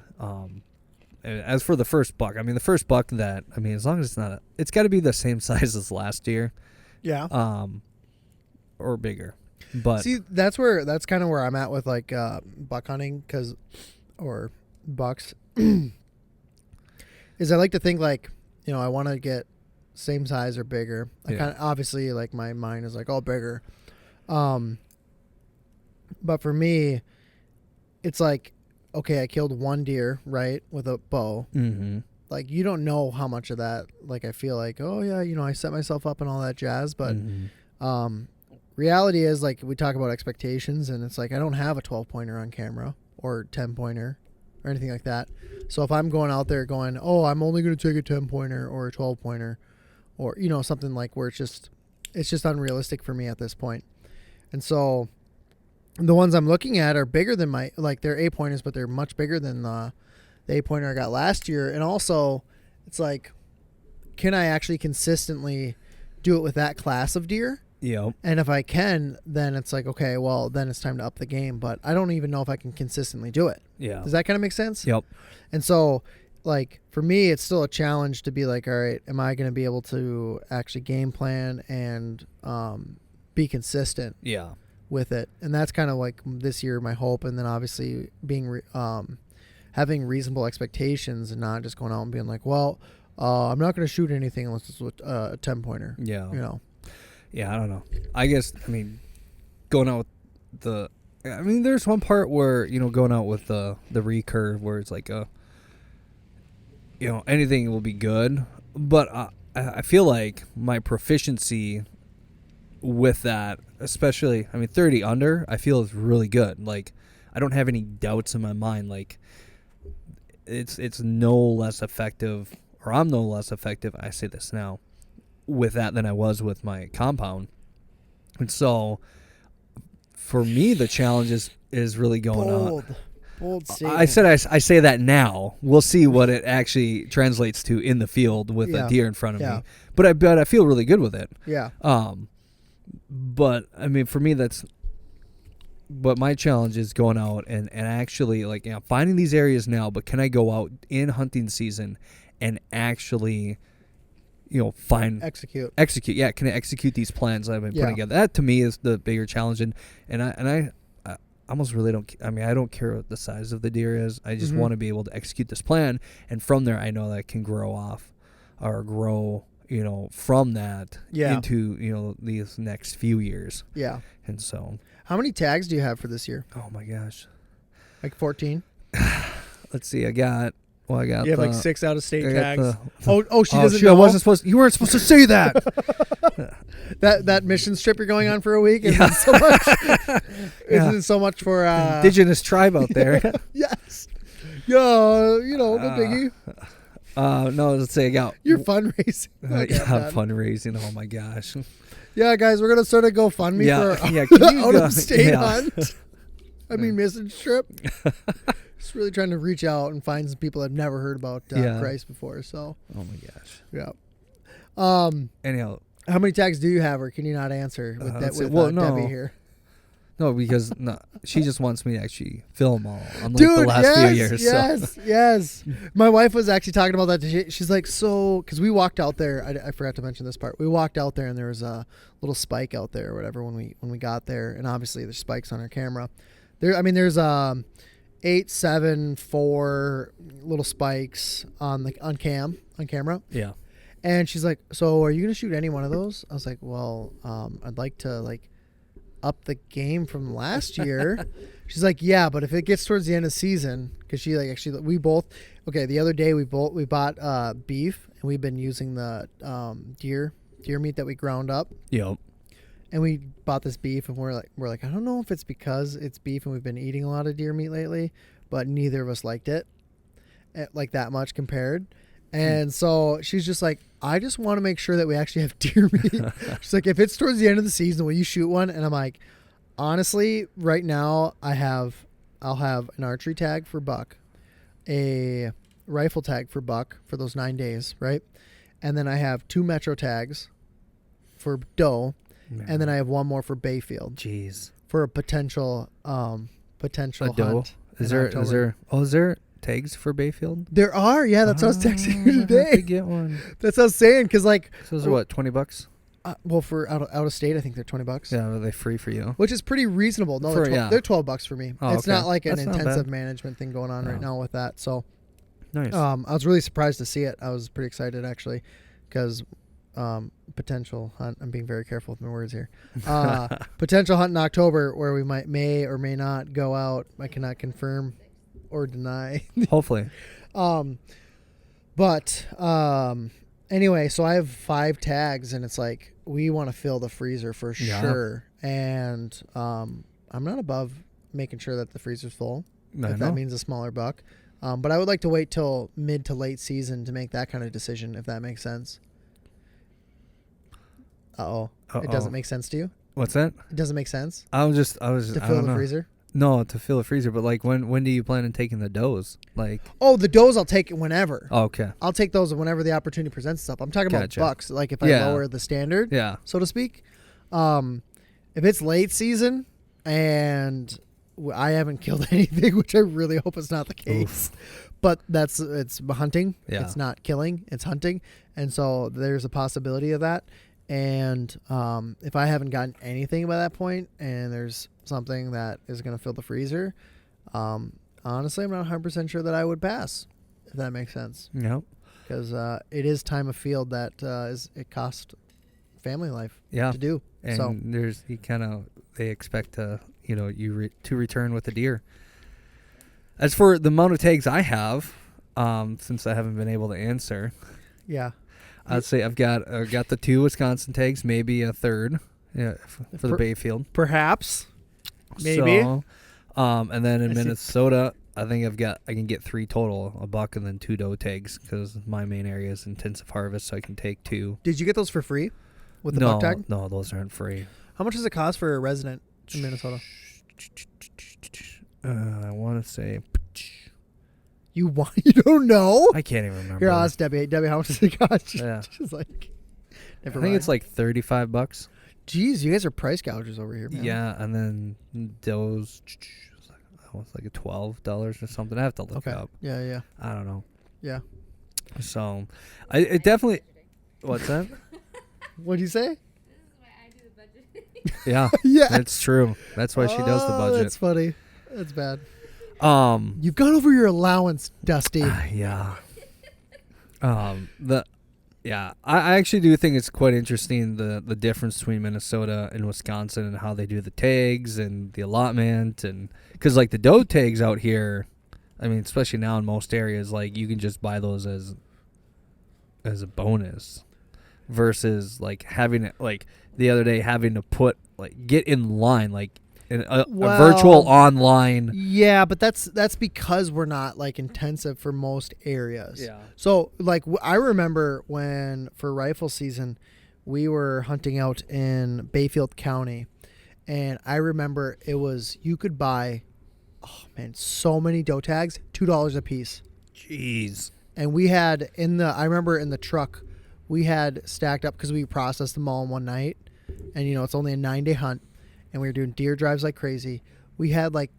As for the first buck, the first buck that, as long as it's got to be the same size as last year. Yeah. Or bigger. But see, that's kind of where I'm at with like buck hunting, or bucks. Is I like to think like, I want to get same size or bigger. I kind of, obviously like my mind is like, oh, bigger. But for me, it's like, okay, I killed one deer, right, with a bow. Mm-hmm. Like, you don't know how much of that, like, I feel like, oh, yeah, I set myself up and all that jazz. But reality is, like, we talk about expectations, and it's like I don't have a 12-pointer on camera or 10-pointer or anything like that. So if I'm going out there going, oh, I'm only going to take a 10-pointer or a 12-pointer or, something like where it's just unrealistic for me at this point. And so the ones I'm looking at are bigger than they're 8-pointers, but they're much bigger than the 8-pointer I got last year. And also, it's like, can I actually consistently do it with that class of deer? Yep. And if I can, then it's like, okay, well, then it's time to up the game. But I don't even know if I can consistently do it. Yeah. Does that kind of make sense? Yep. And so, like, for me, it's still a challenge to be like, all right, am I going to be able to actually game plan and be consistent with it? And that's kind of like this year, my hope. And then obviously being having reasonable expectations and not just going out and being like, well, I'm not going to shoot anything unless it's with a 10-pointer. Yeah. Yeah, I don't know. I guess, going out with there's one part where, going out with the recurve where it's like anything will be good. But I feel like my proficiency with that, especially, 30 under, I feel is really good. Like, I don't have any doubts in my mind. Like, it's no less effective, or I'm no less effective, I say this now, with that than I was with my compound. And so for me, the challenge is really going on. Bold statement. I say that now. We'll see what it actually translates to in the field with a deer in front of me. But I feel really good with it. Yeah. But for me, but my challenge is going out and actually, like, finding these areas now, but can I go out in hunting season and actually execute. Yeah, can I execute these plans I've been putting together? That to me is the bigger challenge, and I almost really don't. I don't care what the size of the deer is. I just want to be able to execute this plan, and from there, I know that I can grow from that into these next few years. Yeah, and so how many tags do you have for this year? Oh my gosh, like 14. Let's see. I got. Well, I got. You have like 6 out-of-state tags. She doesn't. Know. I wasn't supposed. You weren't supposed to say that. that mission trip you're going on for a week isn't so much. Isn't so much for indigenous tribe out there. Yes. No biggie. No, let's say I got. You're fundraising. Fundraising. Oh my gosh. Yeah, guys, we're gonna start a GoFundMe for out-of-state hunt. Mission trip. Just really trying to reach out and find some people that have never heard about Christ before. So. Oh my gosh. Yeah. Anyhow, how many tags do you have, or can you not answer with Debbie here? No, because she just wants me to actually film all, unlike the last few years. Yes. My wife was actually talking about that. She's like, because we walked out there. I forgot to mention this part. We walked out there, and there was a little spike out there or whatever when we got there, and obviously there's spikes on our camera. There's 8, 7, 4 little spikes on camera. Yeah. And she's like, so are you going to shoot any one of those? I was like, well, I'd like to up the game from last year. She's like, yeah, but if it gets towards the end of the season, because the other day we bought beef, and we've been using the deer meat that we ground up. Yep. And we bought this beef, and we're like, I don't know if it's because it's beef and we've been eating a lot of deer meat lately, but neither of us liked it like that much compared. And so she's just like, I just want to make sure that we actually have deer meat. She's like, if it's towards the end of the season, will you shoot one? And I'm like, honestly, right now I'll have an archery tag for buck, a rifle tag for buck for those 9 days, right? And then I have 2 metro tags for doe. Yeah. And then I have one more for Bayfield. Jeez. For a potential hunt. Is there tags for Bayfield? There are. Yeah, that's what I was texting you today. I have to get one. That's what I was saying, because so those are what, $20? Well, for out of state, I think they're $20. Yeah, are they free for you? Which is pretty reasonable. No, they're $12 for me. It's not like an intensive management thing going on right now with that. So nice. I was really surprised to see it. I was pretty excited actually, because potential hunt. I'm being very careful with my words here. Potential hunt in October where we may or may not go out. I cannot confirm or deny. Hopefully. But anyway, so I have 5 tags, and it's like we want to fill the freezer for sure. And I'm not above making sure that the freezer's full. If that means a smaller buck. But I would like to wait till mid to late season to make that kind of decision, if that makes sense. It doesn't make sense to you? What's that? It doesn't make sense? I was to fill the freezer? No, to fill the freezer. But like, when do you plan on taking the does? Like, the does I'll take whenever. Oh, okay. I'll take those whenever the opportunity presents itself. I'm talking about bucks. Like if I lower the standard, so to speak. If it's late season and I haven't killed anything, which I really hope is not the case. But it's hunting. Yeah. It's not killing. It's hunting. And so there's a possibility of that. And if I haven't gotten anything by that point and there's something that is going to fill the freezer, honestly, I'm not 100% sure that I would pass, if that makes sense. Yep. Because it is time of field that it costs family life to do. And so they expect to return with the deer. As for the amount of tags I have, since I haven't been able to answer, I'd say I've got the 2 Wisconsin tags, maybe a third, for the Bayfield, perhaps, maybe. So, and then in Minnesota, I think I can get 3 total, a buck and then 2 doe tags, because my main area is intensive harvest, so I can take 2. Did you get those for free with the buck tag? No, those aren't free. How much does it cost for a resident in Minnesota? I want to say. You don't know? I can't even remember. Here, I'll ask Debbie. Debbie, how much does it cost? Yeah. She's like, I think it's like $35. Jeez, you guys are price gougers over here, man. Yeah, and then those was like a $12 or something. I have to look up. Yeah. I don't know. Yeah. So, it definitely. What's that? What'd you say? This is why I do the budget. Yeah. Yeah. That's true. That's why she does the budget. That's funny. That's bad. You've gone over your allowance, Dusty. Yeah. I actually do think it's quite interesting the difference between Minnesota and Wisconsin and how they do the tags and the allotment, and because like the doe tags out here, I mean, especially now in most areas, like you can just buy those as a bonus, versus like having it like the other day having to get in line like. A virtual online. Yeah, but that's because we're not like intensive for most areas. Yeah. So like I remember when for rifle season, we were hunting out in Bayfield County, and I remember you could buy, so many doe tags, $2 a piece. Jeez. And we had I remember in the truck, we had stacked up because we processed them all in one night, and it's only a 9-day hunt. And we were doing deer drives like crazy. We had like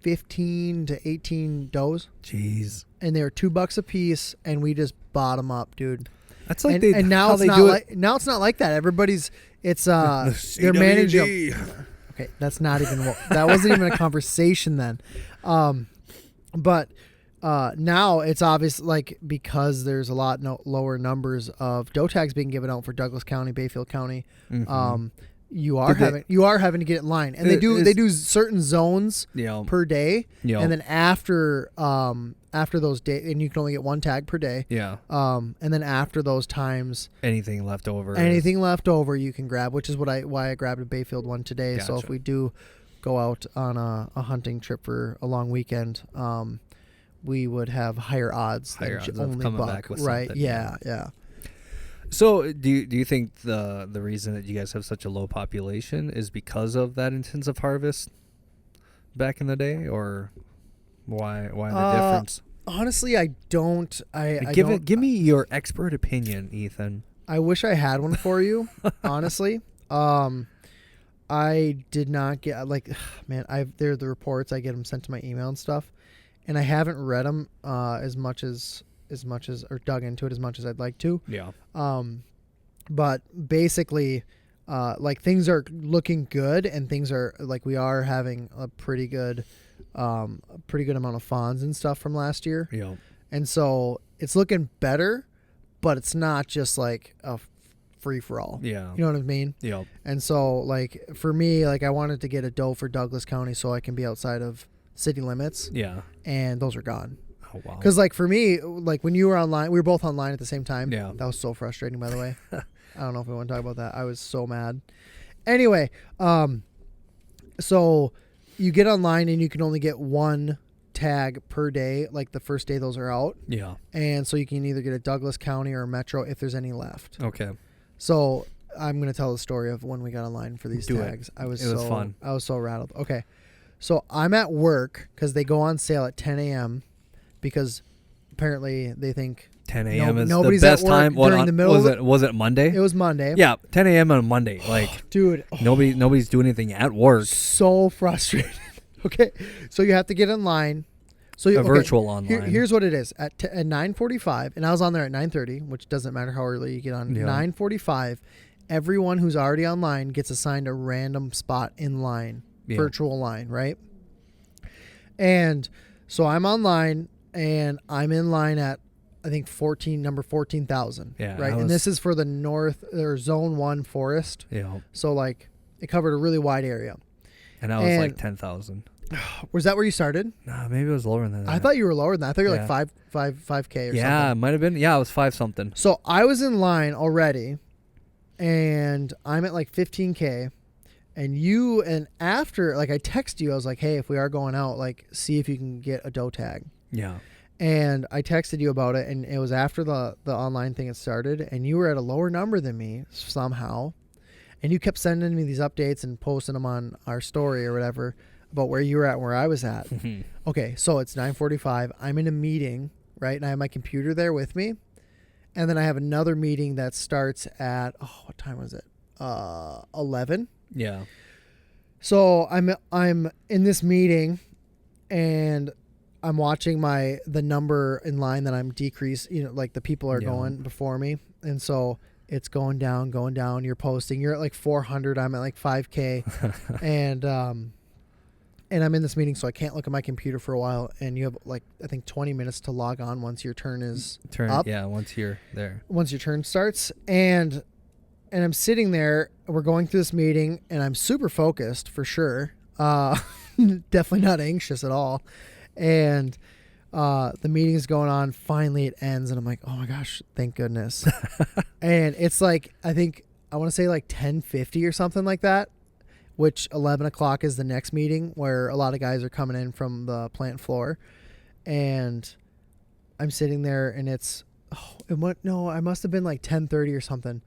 15 to 18 does. Jeez. And they were $2 a piece, and we just bought them up, dude. That's like now it's not like that. Everybody's they're managing. Okay, that's not even that wasn't even a conversation then. But now it's obvious, like, because there's a lot lower numbers of doe tags being given out for Douglas County, Bayfield County. Mm-hmm. You are having to get in line, and they do certain zones per day, and then after those days, and you can only get 1 tag per day. Yeah. And then after those times, anything left over, you can grab, which is why I grabbed a Bayfield one today. Gotcha. So if we do go out on a hunting trip for a long weekend, we would have higher odds than only coming buck. Back with right? Something. Yeah. So do you think the reason that you guys have such a low population is because of that intensive harvest back in the day, or why the difference? Honestly, I don't. Give me your expert opinion, Ethan. I wish I had one for you. Honestly, I did not get they're the reports. I get them sent to my email and stuff, and I haven't read them as much as or dug into it as much as I'd like to. Yeah. But basically, things are looking good, and things are we are having a pretty good amount of fawns and stuff from last year. Yeah. And so it's looking better, but it's not just like a free for all. Yeah. You know what I mean? Yeah. And so for me, I wanted to get a doe for Douglas County so I can be outside of city limits, Yeah. and those are gone. Oh wow. Because like for me, like when you were online, we were both online at the same time. Yeah. That was so frustrating, by the way. I don't know if we want to talk about that. I was so mad. Anyway, so you get online and you can only get one tag per day. Like the first day those are out. Yeah. And so you can either get a Douglas County or a Metro if there's any left. Okay. So I'm going to tell the story of when we got online for these Do it. tags. It was fun. I was so rattled. Okay. So I'm at work because they go on sale at 10 a.m. because apparently they think 10 a.m. is the nobody's at best work time. during the middle of Was it Monday? it was Monday. Yeah, 10 a.m. on Monday. Like, Dude. nobody's doing anything at work. So frustrated. Okay. So you have to get in line. So you, A virtual online. Here's what it is. At 9:45, and I was on there at 9:30, which doesn't matter how early you get on. Yeah. 9:45, everyone who's already online gets assigned a random spot in line, virtual line, right? And so I'm online, and I'm in line at, I think, number 14,000. Yeah, Right. And this is for the north or zone 1 forest. Yeah. So like it covered a really wide area. And I was like 10,000. Was that where you started? Nah, maybe it was lower than that. I thought you were lower than that. I thought you were Yeah. like 5K or Yeah, something. it might have been. Yeah, it was 5 something. So I was in line already, and I'm at like 15K. And after, like, I text you, I was like, hey, if we are going out, like, see if you can get a doe tag. Yeah. And I texted you about it, and it was after the online thing had started, and you were at a lower number than me somehow. And you kept sending me these updates and posting them on our story or whatever about where you were at and where I was at. Okay, so it's 9:45. I'm in a meeting, right? And I have my computer there with me. And then I have another meeting that starts at, what time was it? 11. Yeah. So I'm in this meeting, and I'm watching the number in line that I'm decreased. You know, like the people are going before me, and so it's going down. You're posting. You're at like 400. I'm at like 5K, and I'm in this meeting, so I can't look at my computer for a while. And you have like, I think, 20 minutes to log on once your turn is up. Yeah, once you're there. Once your turn starts, and I'm sitting there. We're going through this meeting, and I'm super focused for sure. Definitely not anxious at all. And the meeting's going on. Finally, it ends, and I'm like, oh my gosh, thank goodness. And it's like, I want to say like 10:50 or something like that, which 11 o'clock is the next meeting where a lot of guys are coming in from the plant floor. And I'm sitting there, and I must have been like 10:30 or something.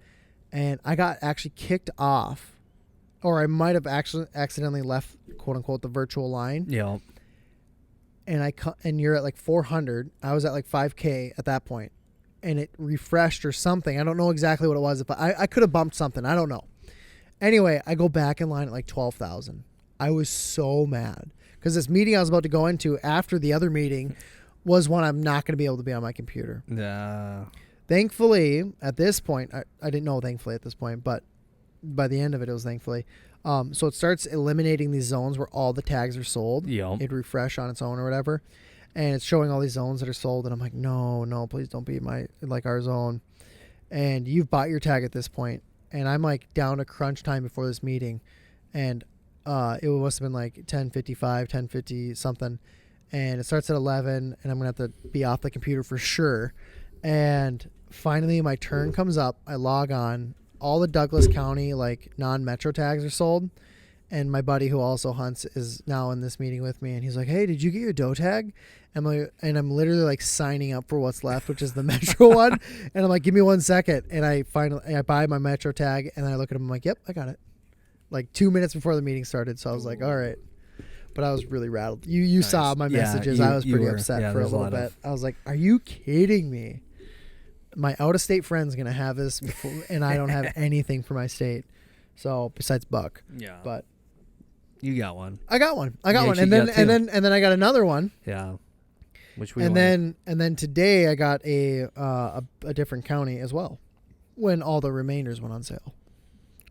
And I got actually kicked off, or I might have actually accidentally left, quote unquote, the virtual line. Yeah. And you're at like 400. I was at like 5K at that point, and it refreshed or something. I don't know exactly what it was, but I could have bumped something. I don't know. Anyway, I go back in line at like 12,000. I was so mad because this meeting I was about to go into after the other meeting was one I'm not going to be able to be on my computer. Yeah. Thankfully, at this point, I didn't know thankfully at this point, but by the end of it was thankfully. So it starts eliminating these zones where all the tags are sold. Yeah. It'd refresh on its own or whatever. And it's showing all these zones that are sold. And I'm like, no, please don't be our zone. And you've bought your tag at this point. And I'm like down to crunch time before this meeting. And it must have been like 10:55, 10:50 something. And it starts at 11. And I'm going to have to be off the computer for sure. And finally my turn comes up. I log on. All the Douglas County like non-metro tags are sold, and my buddy who also hunts is now in this meeting with me, and he's like, "Hey, did you get your doe tag?" And I'm literally like signing up for what's left, which is the metro one, and I'm like, "Give me 1 second," and I buy my metro tag, and then I look at him, I'm like, "Yep, I got it." Like 2 minutes before the meeting started, so I was like, "All right." But I was really rattled. You Nice. saw my messages. I was pretty upset for a little bit. I was like, "Are you kidding me?" My out-of-state friend's going to have this, and I don't have anything for my state. So, besides buck. Yeah. But you got one. I got one. You And then I got another one. Yeah. And then today I got a different county as well when all the remainders went on sale.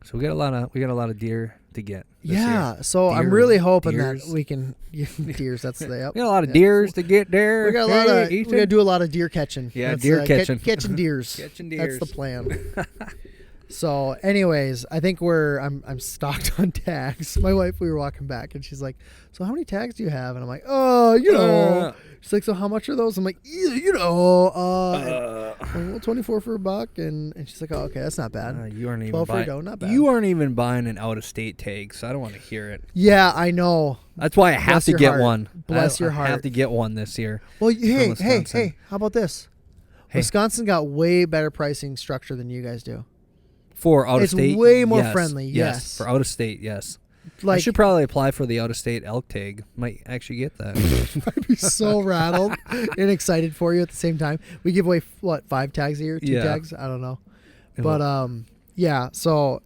So we got a lot of deer to get. Yeah. Year. So I'm really hoping that we can deers. That's the we got a lot of deers to get there. We got we got to do a lot of deer catching. Yeah, deer catching. Catching deers. Catching deers. That's the plan. So, anyways, I think I'm stocked on tags. My wife, we were walking back, and she's like, "So how many tags do you have?" And I'm like, "Oh, you know." She's like, "So how much are those?" I'm like, "Yeah, you know, well, 24 for $1." And she's like, "Oh, okay, that's not bad. You aren't even 12 for a buying. dough, not bad." You aren't even buying an out of state tag, so I don't want to hear it. Yeah, I know. That's why I have Bless to your get heart. one. Bless your I heart. have to get one this year. Well, hey, Wisconsin. how about this? Hey. Wisconsin got way better pricing structure than you guys do. For out of It's state, way more yes, friendly, yes. For out of state, yes. I Like, should probably apply for the out of state elk tag. Might actually get that. I'd be so rattled and excited for you at the same time. We give away, 5 tags a year? 2 Yeah. tags? I don't know. But, yeah, so,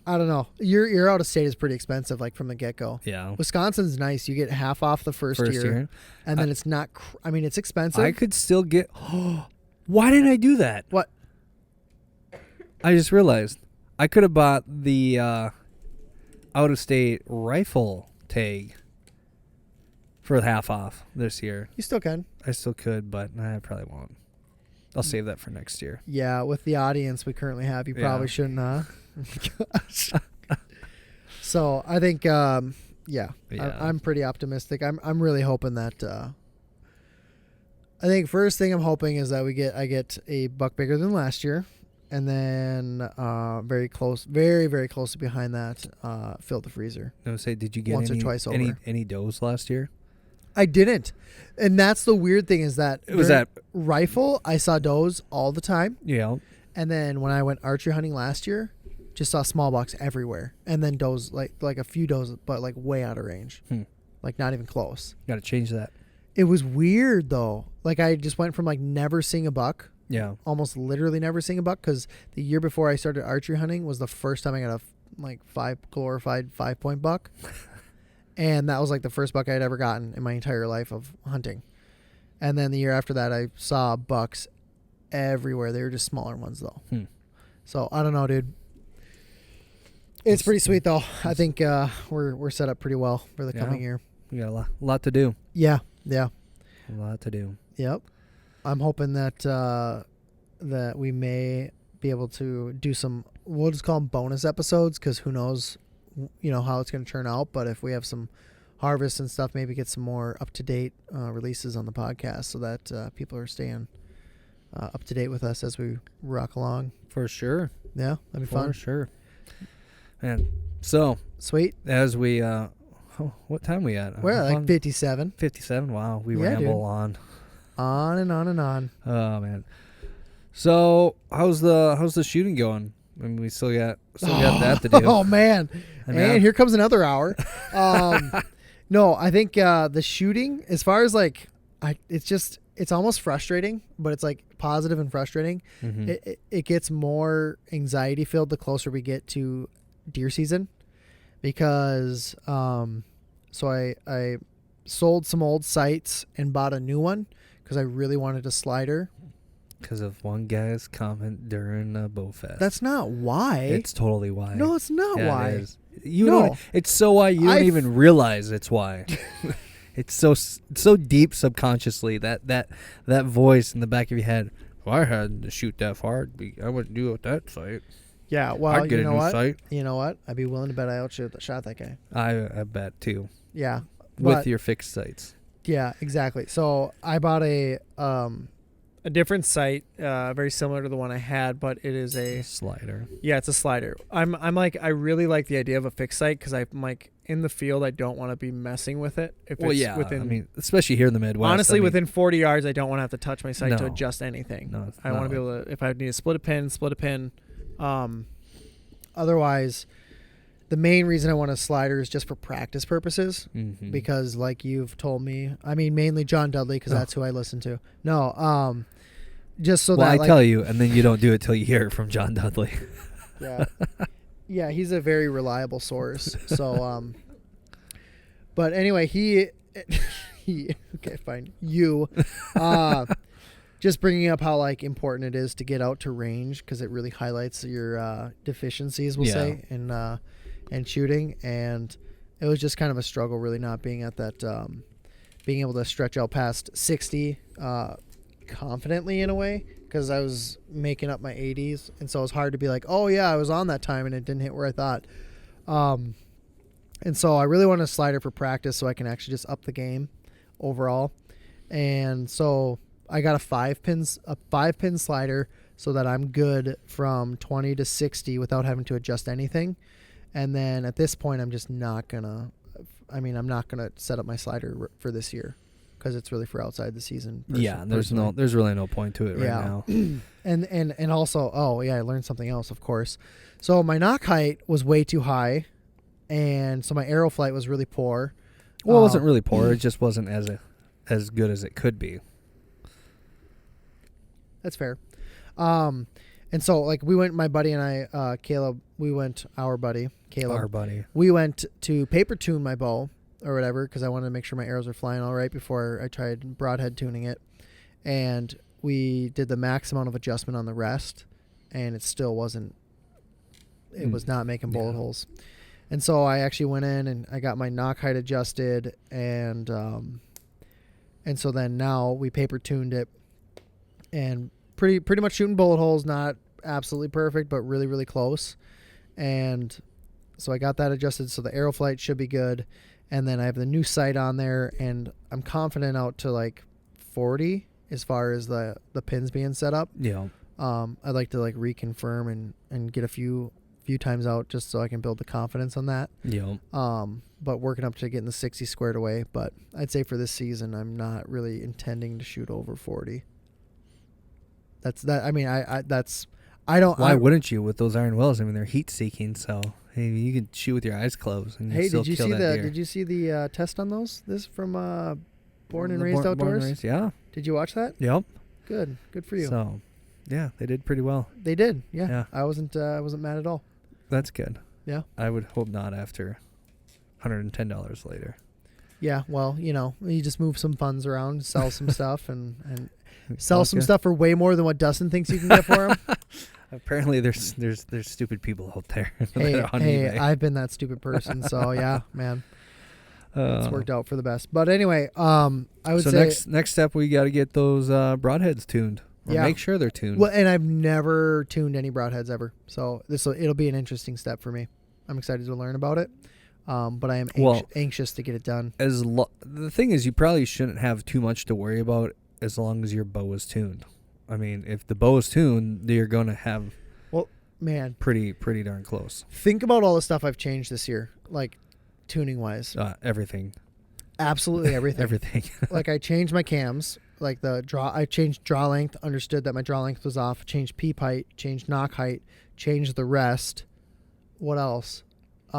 I don't know. Your out of state is pretty expensive, like, from the get-go. Yeah. Wisconsin's nice. You get half off the first year. And then it's not, it's expensive. I could still get. Why didn't I do that? What? I just realized I could have bought the out of state rifle tag for half off this year. You still can. I still could, but I probably won't. I'll save that for next year. Yeah, with the audience we currently have, you probably shouldn't, huh? Gosh. So I think, Yeah. I'm pretty optimistic. I'm really hoping that. I think first thing I'm hoping is that I get a buck bigger than last year, and then very very close behind that, fill the freezer. I would say, did you get Once or twice over. any does last year? I didn't, and that's the weird thing is that It was that rifle. I saw does all the time. Yeah. And then when I went archery hunting last year, just saw small bucks everywhere. And then does like a few does, but like way out of range. Like not even close. Got to change that. It was weird though. Like I just went from like never seeing a buck, almost literally never seeing a buck, because the year before I started archery hunting was the first time I got a glorified 5-point buck. And that was like the first buck I'd ever gotten in my entire life of hunting. And then the year after that, I saw bucks everywhere. They were just smaller ones though. So I don't know, dude. It's pretty sweet though. I think we're set up pretty well for the coming year. We got a lot to do. Yeah. A lot to do. Yep. I'm hoping that that we may be able to do some. We'll just call them bonus episodes, because who knows, how it's going to turn out. But if we have some harvest and stuff, maybe get some more up to date releases on the podcast, so that people are staying up to date with us as we rock along. For sure. Yeah, that'd be fun. For sure. Man, so Sweet. as we what time we at? We're at like 57. 57. Wow, we Yeah, ramble dude. On and on and on. Oh man. So how's the shooting going? I mean, we still got that to do. Oh man. And here comes another hour. No, I think the shooting, as far as like, it's almost frustrating, but it's like positive and frustrating. Mm-hmm. It gets more anxiety filled the closer we get to deer season, because so I sold some old sights and bought a new one because I really wanted a slider. Because of one guy's comment during Bow Fest. That's not why. It's totally why. No, it's not Yeah, why. It is. You No. don't. It's so why you don't even realize it's why. It's so deep subconsciously, that voice in the back of your head. If I had to shoot that far, I wouldn't do it with that sight. Yeah, well, I'd get you know a new what? sight. You know what? I'd be willing to bet I shot that guy. I bet too. Yeah. With But- your fixed sights. Yeah, exactly. So I bought a different sight, very similar to the one I had, but it is a Slider. Yeah, it's a slider. I'm like, I really like the idea of a fixed sight, because I'm like, in the field, I don't want to be messing with it. If Well, it's yeah. within, I mean, especially here in the Midwest. honestly, I mean, within 40 yards, I don't want to have to touch my sight to No. adjust anything. No, it's I want to be able to, if I need to split a pin. Otherwise, the main reason I want a slider is just for practice purposes, mhm. because like you've told me, I mean, mainly John Dudley, because Oh. that's who I listen to. No, just so well, that I like, tell you, and then you don't do it till you hear it from John Dudley. yeah, yeah, he's a very reliable source. So, but anyway, he okay, fine. You, just bringing up how like important it is to get out to range, because it really highlights your deficiencies, we'll Yeah. say, in shooting. And it was just kind of a struggle, really not being at that, being able to stretch out past 60 confidently in a way, because I was making up my 80s, and so it was hard to be like, oh yeah, I was on that time and it didn't hit where I thought. And so I really want a slider for practice so I can actually just up the game overall. And so I got a 5-pin slider so that I'm good from 20 to 60 without having to adjust anything. And then at this point, I'm just not gonna. I'm not gonna set up my slider for this year because it's really for outside the season. There's really no point to it right now. and also, I learned something else, of course. So my knock height was way too high, and so my arrow flight was really poor. Well, it wasn't really poor. It just wasn't as good as it could be. That's fair. And so like we went, my buddy and I, Caleb, our buddy, we went to paper tune my bow or whatever, because I wanted to make sure my arrows were flying all right before I tried broadhead tuning it. And we did the max amount of adjustment on the rest, and it still wasn't, it was not making bullet holes. And so I actually went in and I got my knock height adjusted, and so then now we paper tuned it, and pretty much shooting bullet holes, not absolutely perfect, but really, really close. And so I got that adjusted, so the arrow flight should be good. And then I have the new sight on there, and I'm confident out to like 40 as far as the pins being set up. Yeah. I'd like to like reconfirm and get a few times out just so I can build the confidence on that. Yeah. But working up to getting the 60 squared away. But I'd say for this season, I'm not really intending to shoot over 40. That's that. I mean, I don't. Why wouldn't you with those iron wells? I mean, they're heat seeking, so hey, you can shoot with your eyes closed. And hey, still did you kill see that the? deer. Did you see the test on those? This from Born and Raised Outdoors. Born and Raised, yeah. Did you watch that? Yep. Good for you. So, yeah, they did pretty well. They did. Yeah. Yeah. I wasn't mad at all. That's good. Yeah. I would hope not after $110 later. Yeah. Well, you just move some funds around, sell some stuff, and sell some stuff for way more than what Dustin thinks you can get for him. Apparently, there's stupid people out there. Hey, I've been that stupid person, so yeah, man, it's worked out for the best. But anyway, I would say next step we got to get those broadheads tuned. Or make sure they're tuned. Well, and I've never tuned any broadheads ever, so it'll be an interesting step for me. I'm excited to learn about it, but I am anxious to get it done. The thing is, you probably shouldn't have too much to worry about as long as your bow is tuned. I mean, if the bow is tuned, you're going to have pretty darn close. Think about all the stuff I've changed this year, like tuning wise. Everything. Absolutely everything. Everything. Like I changed my cams, like the draw. I changed draw length, understood that my draw length was off, changed peep height, changed knock height, changed the rest. What else? New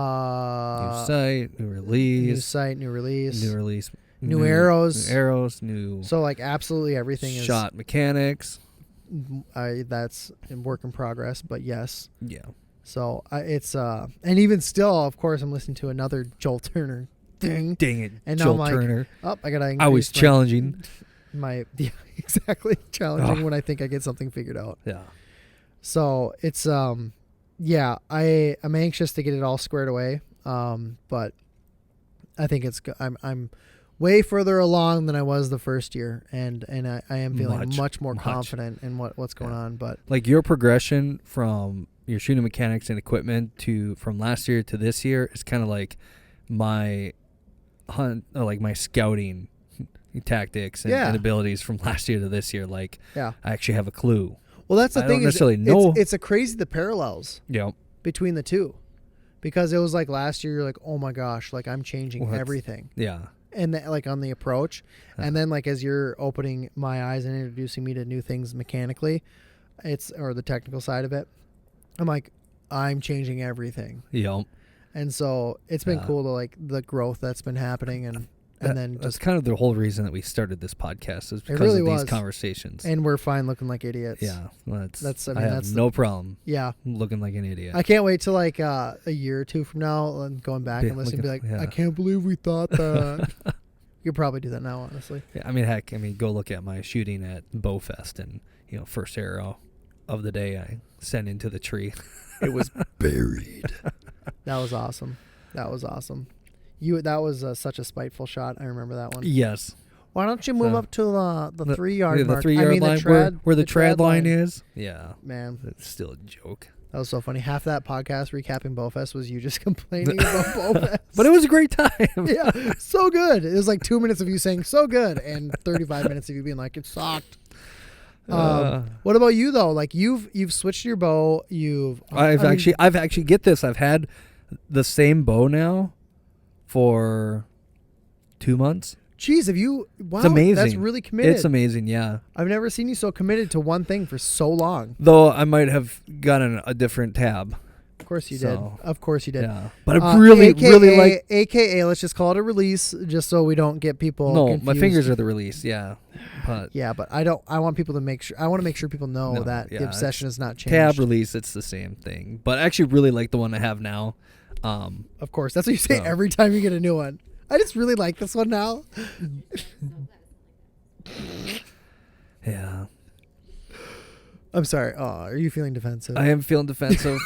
sight, new release. New sight, new release. New release. New arrows. New arrows, new. So like absolutely everything is shot mechanics. That's in work in progress, but yes. Yeah. So it's and even still, of course, I'm listening to another Joel Turner thing. Dang it, and Joel now I'm Turner. Like, I gotta. Always challenging. Exactly challenging when I think I get something figured out. Yeah. So it's I'm anxious to get it all squared away. But I think it's I'm way further along than I was the first year, and I am feeling much more confident in what's going on. But like your progression from your shooting mechanics and equipment from last year to this year is kind of like my my scouting tactics and abilities from last year to this year. Like, I actually have a clue. Well, that's the thing. I don't necessarily know. It's a crazy the parallels. Yeah. Between the two, because it was like last year you're like, oh my gosh, like I'm changing everything. Yeah. And like on the approach, and then like as you're opening my eyes and introducing me to new things mechanically, or the technical side of it, I'm like, I'm changing everything. Yeah. And so it's been cool to like the growth that's been happening, and then that's kind of the whole reason that we started this podcast is because really of these was. Conversations. And we're fine looking like idiots. Yeah. Well, I mean, have no problem. Yeah. Looking like an idiot. I can't wait till like a year or two from now and going back and listening and be like, I can't believe we thought that. You'll probably do that now, honestly. Yeah, I mean, heck, go look at my shooting at Bowfest, and first arrow of the day I sent into the tree. It was buried. That was awesome. That was such a spiteful shot. I remember that one. Yes. Why don't you move So, up to the 3 yard the mark? 3 yard line where the trad line is. Yeah, Man, it's still a joke. that was so funny. Half that podcast recapping Bowfest was you just complaining about Bowfest. But it was a great time. Yeah, so good. It was like 2 minutes of you saying so good and 35 minutes of you being like it sucked. What about you though? Like you've switched your bow. I've actually get this. I've had the same bow now for 2 months. Jeez, have you? Wow, It's amazing. That's really committed. It's amazing, yeah. I've never seen you so committed to one thing for so long. Though I might have gotten a different tab. Of course you So, did. Of course you did. Yeah, but I really like. AKA, let's just call it a release, just so we don't get people. No, confused. my fingers are the release. Yeah, but Yeah, but I don't. I want people to make sure. I want to make sure people know No, that yeah, the obsession has not changed. tab release, it's the same thing. But I actually really like the one I have now. Of course, that's what you say So. every time you get a new one. I just really like this one now. Yeah, I'm sorry. Oh, are you feeling defensive? I am feeling defensive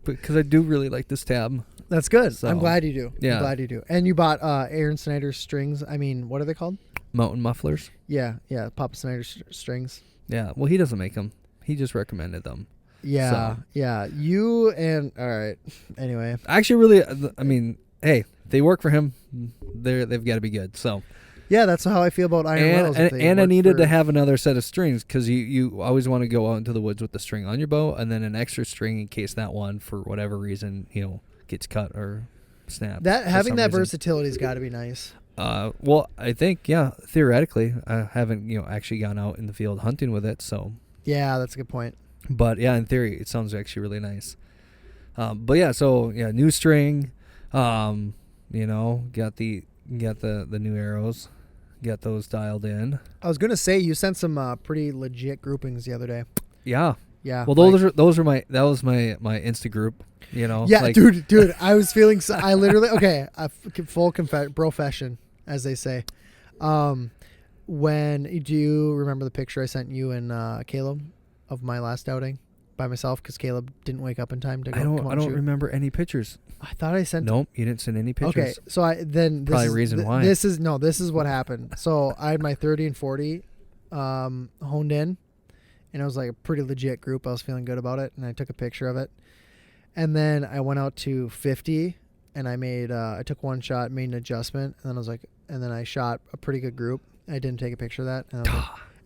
because I do really like this tab. That's good. So, I'm glad you do. yeah. I'm glad you do. And you bought Aaron Snyder's strings. I mean, what are they called? Mountain mufflers. Yeah, Papa Snyder's strings. Yeah, well, he doesn't make them. He just recommended them. Yeah, So. yeah. You and all right. Anyway, I actually really, I mean, hey, they work for him. They've got to be good. So, yeah, that's how I feel about Iron Wells. and I needed to have another set of strings because you always want to go out into the woods with the string on your bow and then an extra string in case that one for whatever reason gets cut or snapped. that for having some that reason. versatility's got to be nice. Well, I think theoretically I haven't actually gone out in the field hunting with it. So, Yeah, that's a good point. but yeah, in theory it sounds actually really nice. But yeah, so yeah, new string. Got the new arrows, got those dialed in. I was gonna say you sent some pretty legit groupings the other day. Yeah. Yeah. Well, that was my Insta group. Yeah, like, dude. I was feeling. I literally full profession, as they say. When do you remember the picture I sent you and Caleb of my last outing by myself because Caleb didn't wake up in time to go? I don't remember any pictures. I thought I sent. Nope, you didn't send any pictures. Okay, so Probably reason why. This is what happened. So I had my 30 and 40 honed in, and it was like a pretty legit group. I was feeling good about it, and I took a picture of it. And then I went out to 50, and I took one shot, made an adjustment, and then I shot a pretty good group. I didn't take a picture of that.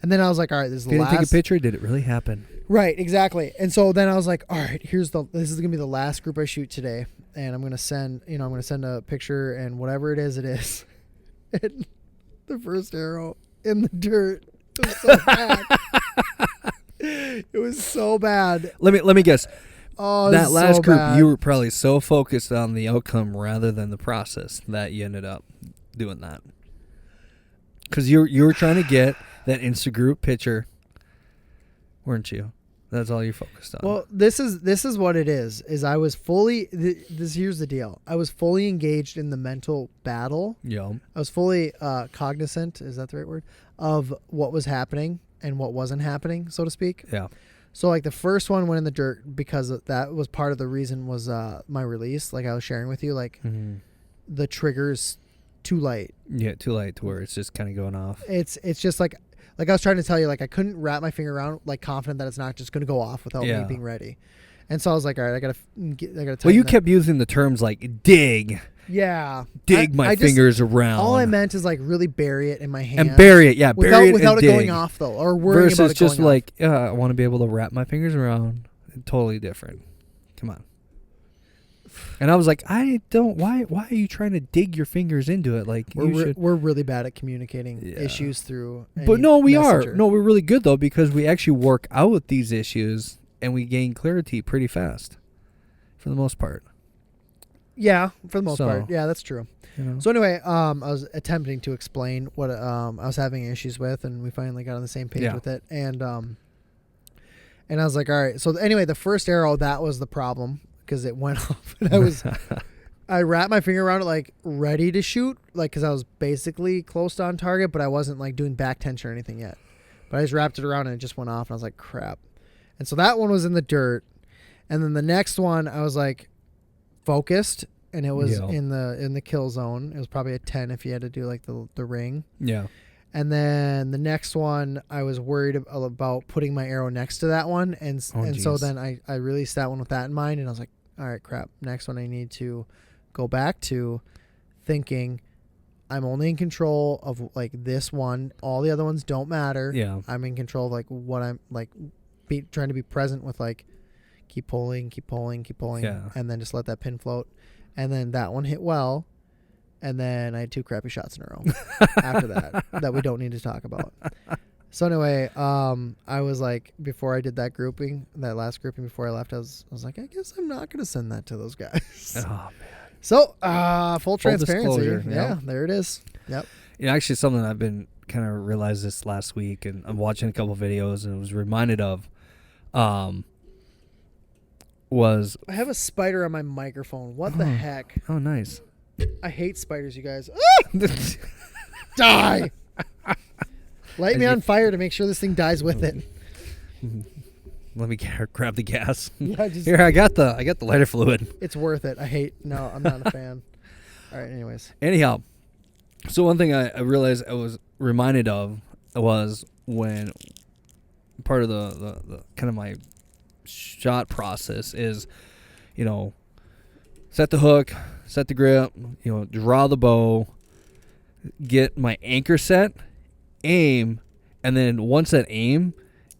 And then I was like, all right, this is the last. Didn't take a picture? Did it really happen? Right, exactly. And so then I was like, all right, this is going to be the last group I shoot today. And I'm going to send a picture and whatever it is. And the first arrow in the dirt. It was so bad. It was so bad. Let me guess. Oh, that last so group, bad. you were probably so focused on the outcome rather than the process that you ended up doing that. Because you were trying to get that Insta group picture, weren't you? That's all you focused on. Well, this is what it is. I was fully. Here's the deal. I was fully engaged in the mental battle. Yeah. I was fully cognizant. Is that the right word? Of what was happening and what wasn't happening, so to speak. Yeah. So like the first one went in the dirt because that was part of the reason was my release. Like I was sharing with you, like the trigger's too light. Yeah, too late to where it's just kind of going off. It's just like I was trying to tell you, like I couldn't wrap my finger around, like confident that it's not just going to go off without me being ready. And so I was like, all right, I gotta. Well, you kept using the terms like dig. Yeah. Dig my fingers around. All I meant is like really bury it in my hand. And bury it, yeah, bury it without and it dig. going off though, or worrying Versus about it just going like, I want to be able to wrap my fingers around. Totally different. Come on. And I was like, I don't. Why are you trying to dig your fingers into it? Like we're really bad at communicating issues through. But no, we messenger. are. No, we're really good though because we actually work out these issues and we gain clarity pretty fast, for the most part. Yeah, for the most part. Yeah, that's true. You know? So anyway, I was attempting to explain what I was having issues with, and we finally got on the same page with it. And I was like, all right. So anyway, the first arrow, that was the problem because it went off, and I wrapped my finger around it like ready to shoot, like because I was basically close to on target, but I wasn't like doing back tension or anything yet. But I just wrapped it around and it just went off, and I was like, crap. And so that one was in the dirt, and then the next one I was like focused, and it was Yeah. in the kill zone. It was probably a 10 if you had to do like the ring. Yeah. And then the next one, I was worried about putting my arrow next to that one, and so geez. then I released that one with that in mind, and I was like, all right, crap. Next one, I need to go back to thinking I'm only in control of like this one. All the other ones don't matter. Yeah. I'm in control of like what I'm like, trying to be present with like, keep pulling, Yeah. and then just let that pin float. And then that one hit well. And then I had 2 crappy shots in a row after that we don't need to talk about. So anyway, I was like, before I did that last grouping before I left, I was like, I guess I'm not going to send that to those guys. Oh man. So full transparency. disclosure, Yeah, yep. there it is. Yep. Actually, something I've been kind of realized this last week, and I'm watching a couple videos, and was reminded of, was I have a spider on my microphone. What the heck? oh nice. I hate spiders, you guys. Die! Light me on fire to make sure this thing dies with it. Let me grab the gas. Yeah, Here, I got the lighter fluid. it's worth it. No, I'm not a fan. All right, anyways. Anyhow, so one thing I realized I was reminded of was when part of the kind of my shot process is, set the hook, set the grip, draw the bow, get my anchor set, aim, and then once that aim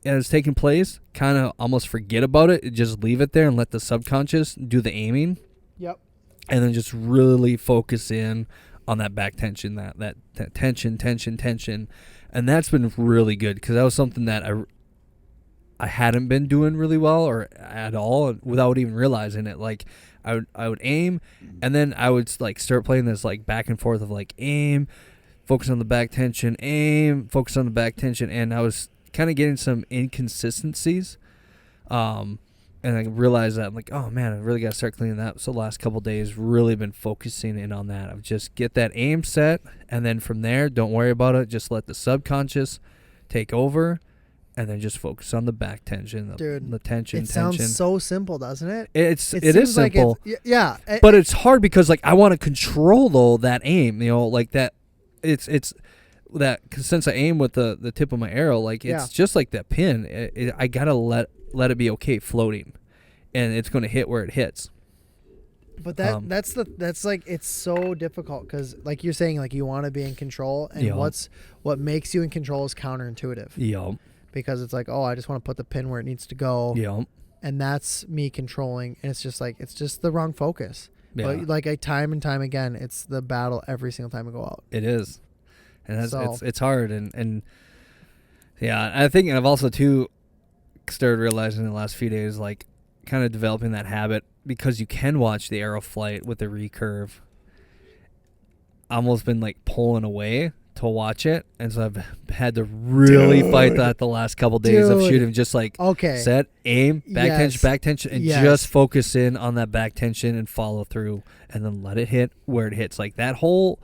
has taken place, kind of almost forget about it, just leave it there and let the subconscious do the aiming. Yep. And then just really focus in on that back tension, that tension. And that's been really good, because that was something that I hadn't been doing really well or at all without even realizing it. Like I would aim, and then I would like start playing this like back and forth of like aim, focus on the back tension, aim, focus on the back tension, and I was kind of getting some inconsistencies. And I realized that I'm like, oh man, I really got to start cleaning that. So the last couple of days, really been focusing in on that. Of just get that aim set, and then from there, don't worry about it. Just let the subconscious take over, and then just focus on the back tension, the tension. It sounds so simple, doesn't it? It seems is like simple. Yeah. But it's hard because like I want to control though that aim, like that. It's that, cause since I aim with the tip of my arrow, like it's just like that pin. I gotta let it be okay floating, and it's gonna hit where it hits. But that's like, it's so difficult because like you're saying, like you want to be in control, and what makes you in control is counterintuitive. Yeah. Because it's like, oh, I just want to put the pin where it needs to go. Yeah. And that's me controlling, and it's just the wrong focus. Yeah. But like time and time again, it's the battle every single time I go out. It is, and it's hard, and yeah, I think, and I've also too started realizing in the last few days, like kind of developing that habit, because you can watch the arrow flight with the recurve. Almost been like pulling away to watch it, and so I've had to really fight that the last couple days of shooting, just like set, aim, back tension, and just focus in on that back tension and follow through, and then let it hit where it hits. Like that whole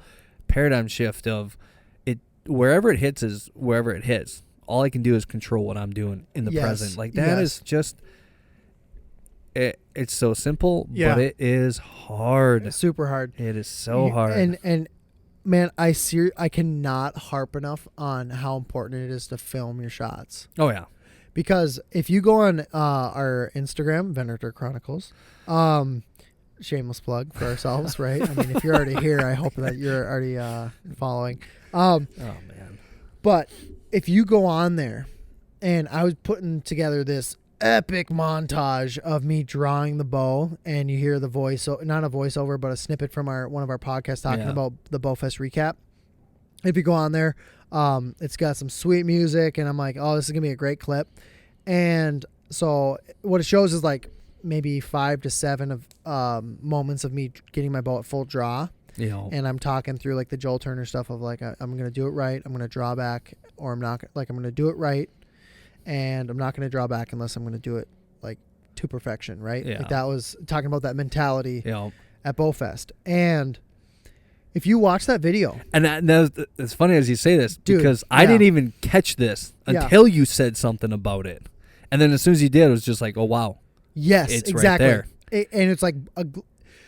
paradigm shift of it, wherever it hits is wherever it hits. All I can do is control what I'm doing in the present. Like that is just it's so simple, but it is hard. It's super hard. It is so hard. And man, I cannot harp enough on how important it is to film your shots. Oh yeah. Because if you go on our Instagram, Venator Chronicles, shameless plug for ourselves, right? I mean, if you're already here, I hope that you're already following. Oh man. But if you go on there, and I was putting together this epic montage of me drawing the bow, and you hear the voice, not a voiceover, but a snippet from one of our podcasts talking about the Bowfest recap. If you go on there, it's got some sweet music, and I'm like, oh, this is gonna be a great clip. And so what it shows is like maybe 5 to 7 of moments of me getting my bow at full draw. Yeah. And I'm talking through like the Joel Turner stuff of like, I'm gonna do it right, I'm gonna draw back, or I'm not. Like I'm gonna do it right, and I'm not going to draw back unless I'm going to do it like to perfection, right? Yeah. Like that was talking about that mentality at Bowfest. And if you watch that video, and it's funny as you say this, because I didn't even catch this until you said something about it, and then as soon as you did, it was just like, oh wow, yes, it's exactly. right there. And it's like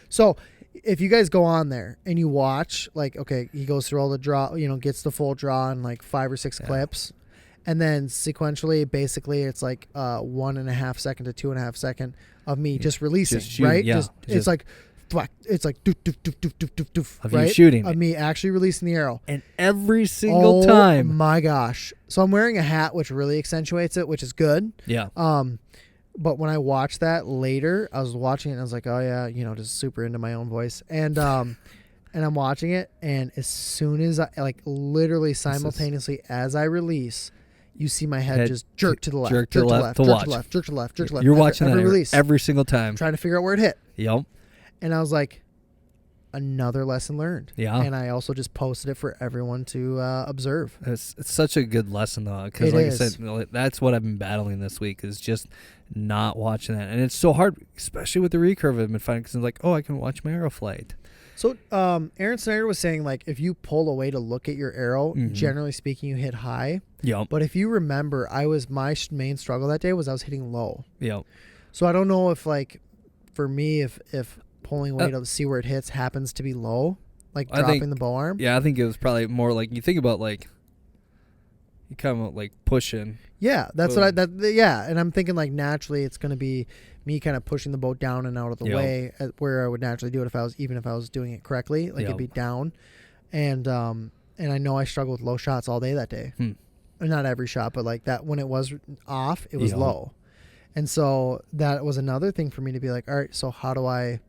so if you guys go on there and you watch, like, okay, he goes through all the draw, gets the full draw in like 5 or 6 clips. And then sequentially, basically, it's like 1.5 second to 2.5 second of me just releasing, just shooting, right? yeah. It's like, doof, doof, doof, doof, doof, doof, doof, Of right? you shooting of it. me actually releasing the arrow. And every single Oh time. my gosh! So I'm wearing a hat, which really accentuates it, which is good. Yeah. But when I watched that later, I was watching it and I was like, oh yeah, just super into my own voice. And and I'm watching it, and as soon as I literally simultaneously as I release, you see my head just jerk to the left, jerk to the left, jerk to the left, jerk to the left, jerk to the left. You're watching every that release, every single time. trying to figure out where it hit. Yep. And I was like, another lesson learned. Yeah. And I also just posted it for everyone to observe. It's such a good lesson though, because It like is. I said, that's what I've been battling this week is just not watching that, and it's so hard, especially with the recurve I've been finding, because it's like, oh, I can watch my arrow flight. So Aaron Snyder was saying, like, if you pull away to look at your arrow, generally speaking, you hit high. Yep. But if you remember, my main struggle that day was I was hitting low. Yep. So I don't know if, like, for me, if pulling away to see where it hits happens to be low, like dropping the bow arm. Yeah, I think it was probably more like, you think about like, you kind of like pushing. Yeah, that's yeah. And I'm thinking like naturally it's going to be me kind of pushing the boat down and out of the way where I would naturally do it if I was doing it correctly. Like it'd be down. And I know I struggled with low shots all day that day. Not every shot, but like that when it was off, it was low. And so that was another thing for me to be like, all right, so how do I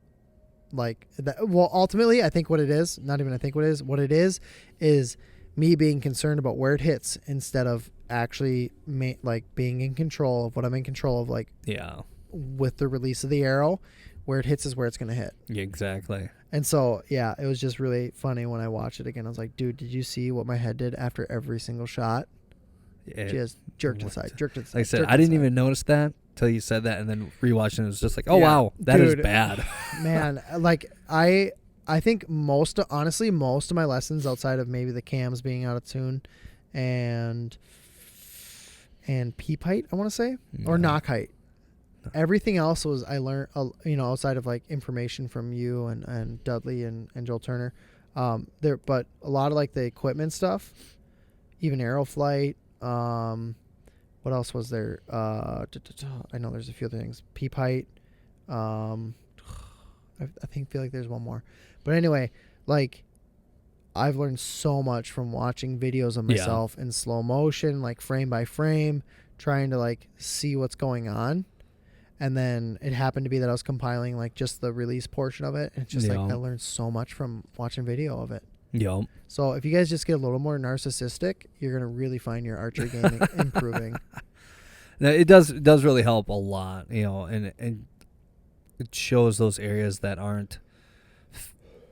like that? Well, ultimately, I think what it is, not even I think what it is me being concerned about where it hits instead of actually like being in control of what I'm in control of, like with the release of the arrow, where it hits is where it's going to hit. Yeah, exactly. And so, yeah, it was just really funny when I watched it again. I was like, dude, did you see what my head did after every single shot? Just jerk to the side, jerk to the side. Like I said, I didn't even notice that till you said that, and then rewatching it was just like, oh wow, that is bad. Man, like I think honestly, most of my lessons outside of maybe the cams being out of tune and peep height, I want to say, or knock height. Everything else was I learned, outside of like information from you and Dudley and Joel Turner. But a lot of like the equipment stuff, even arrow flight. What else was there? I know there's a few other things. Peep height. I feel like there's one more. But anyway, like I've learned so much from watching videos of myself in slow motion, like frame by frame, trying to like see what's going on. And then it happened to be that I was compiling like just the release portion of it. And it's just like I learned so much from watching video of it. Yep. So if you guys just get a little more narcissistic, you're gonna really find your archery game improving. Now, it does really help a lot, and it shows those areas that aren't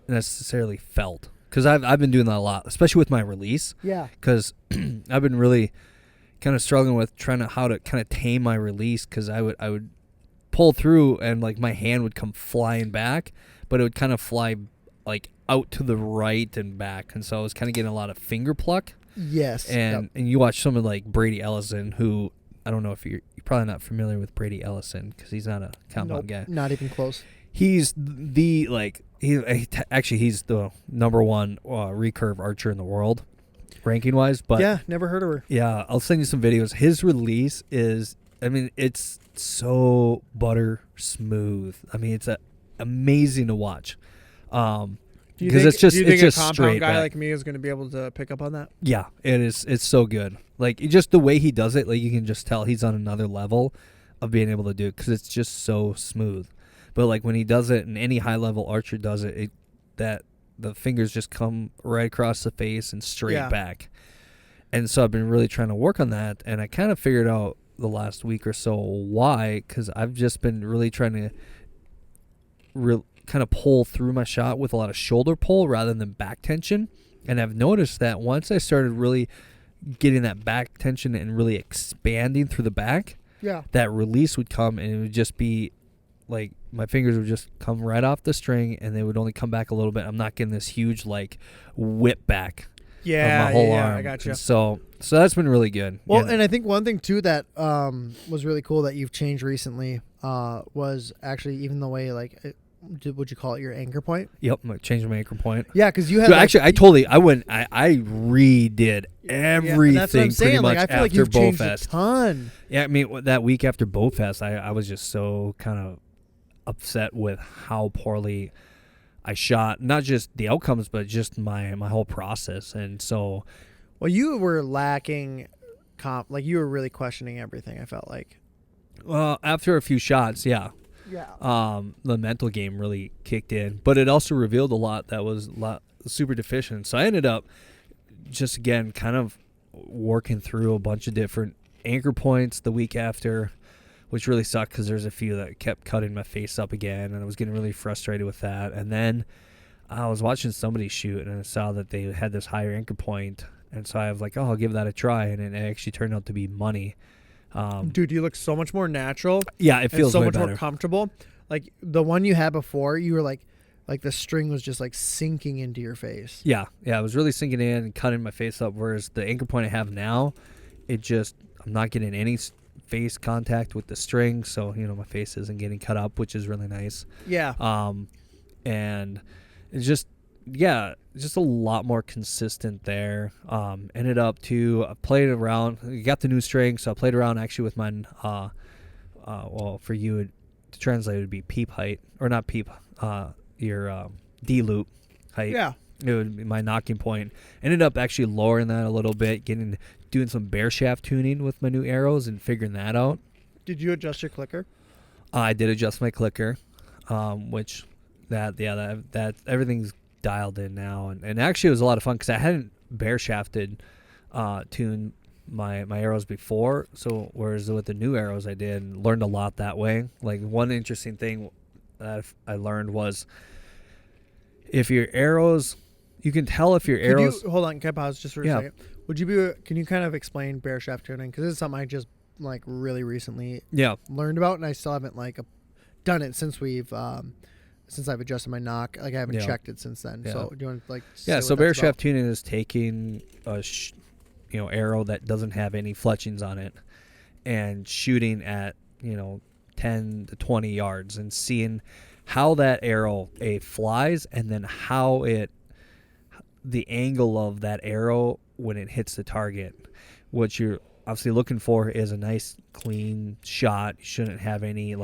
necessarily felt. Because I've been doing that a lot, especially with my release. Yeah. Because I've been really kind of struggling with how to kind of tame my release, because I would pull through and like my hand would come flying back, but it would kind of fly like out to the right and back, and so I was kind of getting a lot of finger pluck. Yes. And you watch someone like Brady Ellison, who I don't know if you're probably not familiar with Brady Ellison, because he's not a compound guy. Not even close. He's he's the number one recurve archer in the world, ranking wise. But yeah, never heard of her. Yeah, I'll send you some videos. His release is, it's so butter smooth. It's amazing to watch. Because it's just a compound straight guy back. like me is going to be able to pick up on that? Yeah, it is. It's so good. Like just the way he does it, like you can just tell he's on another level of being able to do it, because it's just so smooth. But like when he does it, and any high level archer does it, that the fingers just come right across the face and straight back. And so I've been really trying to work on that, and I kind of figured out the last week or so why, because I've just been really trying to kind of pull through my shot with a lot of shoulder pull rather than back tension. And I've noticed that once I started really getting that back tension and really expanding through the back, that release would come, and it would just be like my fingers would just come right off the string, and they would only come back a little bit. I'm not getting this huge like whip back of my whole arm. I got you. So that's been really good. Well, and I think one thing too that was really cool that you've changed recently was actually even the way like would you call it your anchor point? Yep, I changed my anchor point. Yeah, because you had Dude, actually, I redid everything that's what I'm saying. pretty much Like, I feel like after you've changed a Bowfest. ton. Yeah, I mean that week after Bowfest, I was just so kind of upset with how poorly I shot. Not just the outcomes, but just my whole process. And so, Well, you were lacking like you were really questioning everything, I felt like. after a few shots, yeah. Yeah. The mental game really kicked in, but it also revealed a lot that was super deficient. So I ended up just again kind of working through a bunch of different anchor points the week after, which really sucked because there's a few that kept cutting my face up again, and I was getting really frustrated with that. And then I was watching somebody shoot, and I saw that they had this higher anchor point, and so I was like, oh, I'll give that a try, and it actually turned out to be money. Dude, you look so much more natural. Yeah, it feels so way much better. more comfortable. Like the one you had before, you were like the string was just like sinking into your face. Yeah, it was really sinking in and cutting my face up, whereas the anchor point I have now, I'm not getting any face contact with the string, so, my face isn't getting cut up, which is really nice. Yeah. And it's just a lot more consistent there. Ended up I played around, got the new string, so I played around actually with mine. Well, for you to translate, it would be peep height, or not peep, your D loop height. Yeah. It would be my knocking point. Ended up actually lowering that a little bit, doing some bear shaft tuning with my new arrows and figuring that out. Did you adjust your clicker? I did adjust my clicker, which that everything's dialed in now, and actually it was a lot of fun because I hadn't bear shafted tuned my arrows before, so whereas with the new arrows I did and learned a lot that way. Like one interesting thing that I learned was if your arrows, you can tell if your arrows. Hold on, can I pause just for a second? Can you kind of explain bear shaft tuning? Because this is something I just like really recently learned about, and I still haven't done it since since I've adjusted my knock. Like I haven't checked it since then. So do you want to say so what bear that's shaft about? tuning is taking a arrow that doesn't have any fletchings on it and shooting at 10 to 20 yards and seeing how that arrow flies, and then how the angle of that arrow when it hits the target. What you're obviously looking for is a nice clean shot. You shouldn't have any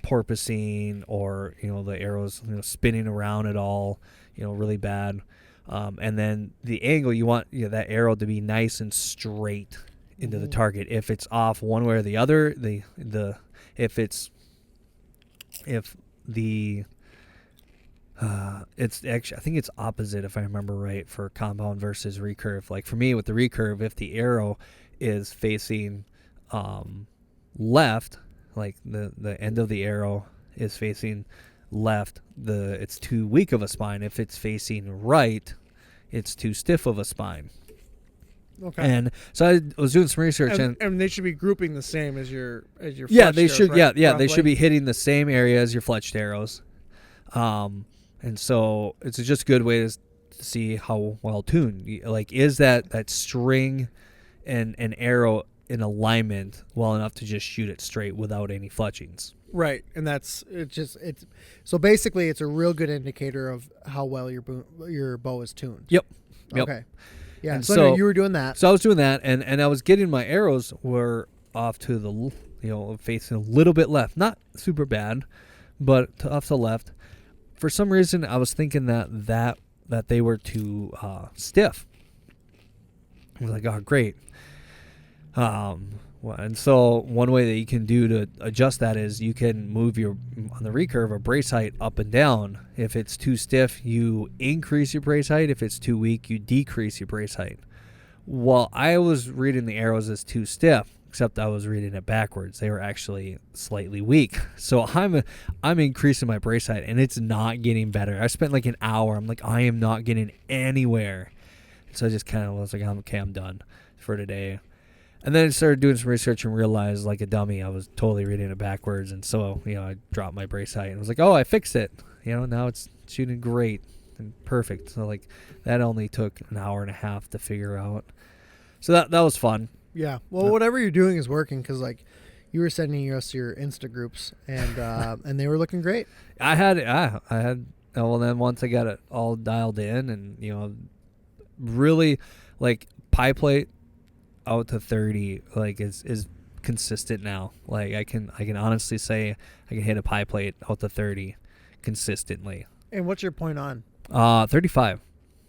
porpoising or the arrows spinning around at all, really bad. And then the angle, you want that arrow to be nice and straight into the target. If it's off one way or the other, it's actually, I think it's opposite if I remember right for compound versus recurve. Like for me with the recurve, if the arrow is facing left, like the end of the arrow is facing left, it's too weak of a spine. If it's facing right, it's too stiff of a spine. Okay. And so I was doing some research, and they should be grouping the same as your they should right? they should be hitting the same area as your fletched arrows. And so it's just a good way to see how well tuned. Like, is that string and an arrow in alignment well enough to just shoot it straight without any fletchings? Right, and so basically it's a real good indicator of how well your bow is tuned. Yep. Okay. Yeah. And So you were doing that. So I was doing that, and I was getting my arrows were off to the facing a little bit left, not super bad, but off to the left. For some reason, I was thinking that they were too stiff. I was like, oh, great. And so one way that you can do to adjust that is you can move on the recurve or brace height up and down. If it's too stiff, you increase your brace height. If it's too weak, you decrease your brace height. Well, I was reading the arrows as too stiff, except I was reading it backwards. They were actually slightly weak. So I'm increasing my brace height, and it's not getting better. I spent like an hour. I'm like, I am not getting anywhere. So I just kind of was like, okay, I'm done for today. And then I started doing some research and realized, like a dummy, I was totally reading it backwards. And so, I dropped my brace height and was like, oh, I fixed it. Now it's shooting great and perfect. So, like, that only took an hour and a half to figure out. So that was fun. Yeah. Well, whatever you're doing is working because, like, You were sending us your Insta groups, and and they were looking great. I had. Well, then once I got it all dialed in, and really like pie plate out to 30, like is consistent now. Like I can honestly say I can hit a pie plate out to 30 consistently. And what's your point on? 35.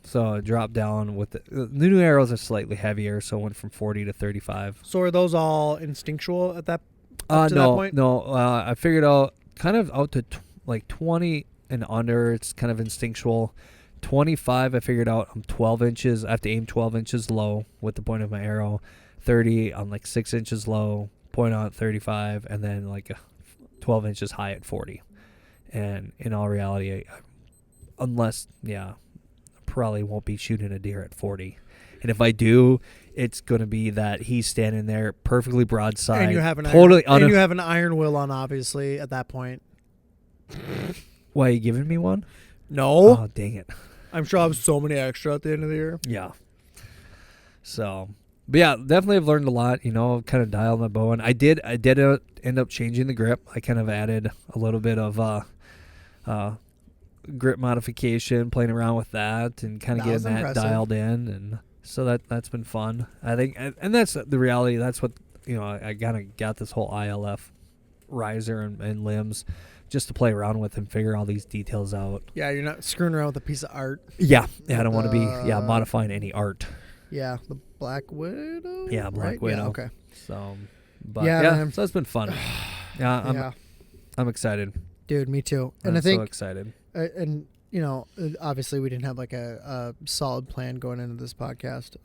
So I dropped down with the new arrows are slightly heavier, so I went from 40 to 35. So are those all instinctual at that? Up to that point? No. I figured out kind of out to like 20 and under. It's kind of instinctual. 25, I figured out I'm 12 inches. I have to aim 12 inches low with the point of my arrow. 30, I'm like 6 inches low. Point out 35, and then like 12 inches high at 40. And in all reality, probably won't be shooting a deer at 40. And if I do, it's going to be that he's standing there perfectly broadside. And you have an you have an iron will on, obviously, at that point. Why, are you giving me one? No. Oh, dang it. I'm sure I'll have so many extra at the end of the year. Yeah. So, but yeah, definitely have learned a lot, kind of dialed my bow. And I did end up changing the grip. I kind of added a little bit of grip modification, playing around with that and kind of getting that impressive. dialed in. And so that's been fun. I think, and that's the reality. That's what, I kind of got this whole ILF riser and limbs just to play around with and figure all these details out. Yeah, you're not screwing around with a piece of art. Yeah, I don't want to be modifying any art. Yeah, the Black Widow. Yeah, Black right? Widow. Yeah, okay. So, but Yeah, so it's been fun. I'm excited. Dude, me too. And I'm I think so excited. and obviously we didn't have like a solid plan going into this podcast.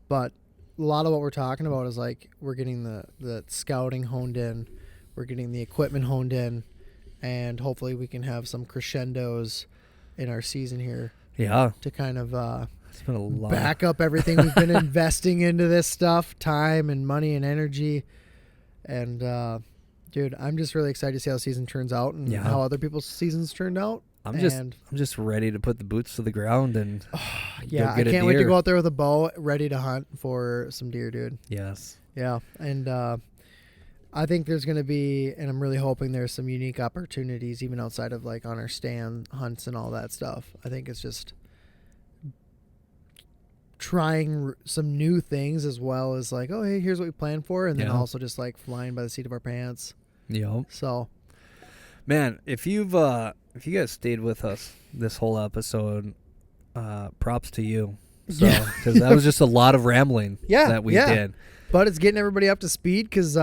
But a lot of what we're talking about is like we're getting the scouting honed in, we're getting the equipment honed in, and hopefully we can have some crescendos in our season here. Yeah, To kind of it's been a lot. back up everything we've been investing into this stuff, time and money and energy. And dude, I'm just really excited to see how the season turns out and how other people's seasons turned out. I'm just ready to put the boots to the ground and yeah, go get I can't a wait to deer. go out there with a bow, ready to hunt for some deer, dude. Yes. Yeah, and I think there's going to be, and I'm really hoping there's some unique opportunities even outside of like on our stand hunts and all that stuff. I think it's just trying some new things as well as like, oh, hey, here's what we planned for, and then also just like flying by the seat of our pants. Yeah. So, man, if you guys stayed with us this whole episode, props to you. So, because that was just a lot of rambling that we did. But it's getting everybody up to speed because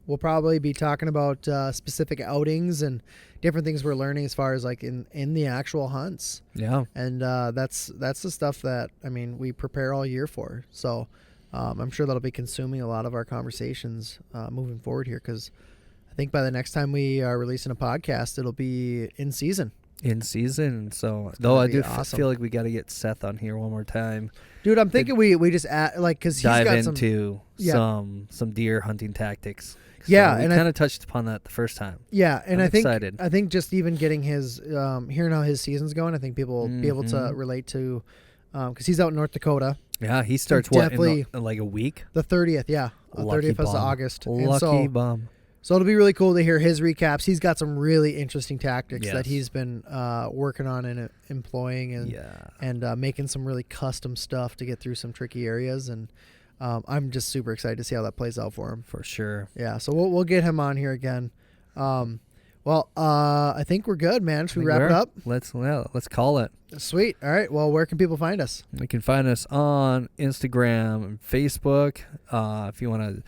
we'll probably be talking about specific outings and different things we're learning as far as like in the actual hunts. Yeah. And that's the stuff that, I mean, we prepare all year for. So I'm sure that'll be consuming a lot of our conversations moving forward here because I think by the next time we are releasing a podcast, it'll be in season. In season. So, though I do awesome. feel like we got to get Seth on here one more time. Dude, I'm thinking we just add, like, because he's dive got into some deer hunting tactics. So Yeah, we and kind of touched upon that the first time. Yeah, and I'm I think excited. I think just even getting his hearing how his season's going, I think people will be able to relate to because he's out in North Dakota. Yeah, he starts in like a week. The 30th, yeah, 30th of August. Lucky bum. So it'll be really cool to hear his recaps. He's got some really interesting tactics that he's been working on and employing and making some really custom stuff to get through some tricky areas. And I'm just super excited to see how that plays out for him. For sure. Yeah, so we'll get him on here again. I think we're good, man. Should we wrap it up? Let's call it. Sweet. All right. Well, where can people find us? You can find us on Instagram and Facebook. If you want to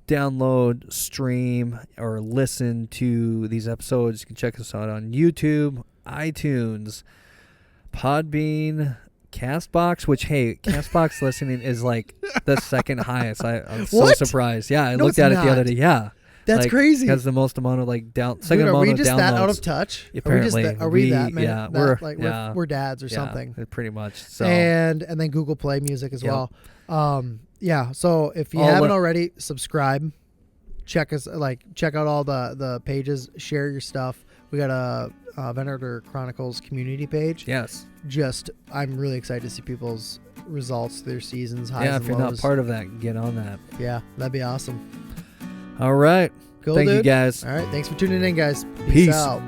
download, stream, or listen to these episodes, you can check us out on YouTube, iTunes, Podbean, Castbox, which, hey, Castbox listening is like the second highest. I'm so surprised. Yeah, I looked at it the other day. Yeah. That's crazy. Has the most amount of like second Dude, amount of downloads. Are we just that out of touch? Apparently. Are we that many? Yeah, we're dads or something. Pretty much. So. And then Google Play Music as well. Yeah, so if you haven't already, subscribe. Check us, check out all the pages, share your stuff. We got a Venator Chronicles community page. Yes. I'm really excited to see people's results, their seasons, highs and if you're lows. not part of that, get on that. Yeah, that'd be awesome. All right. Cool, Thank you dude. guys. All right. Thanks for tuning in, guys. Peace. out.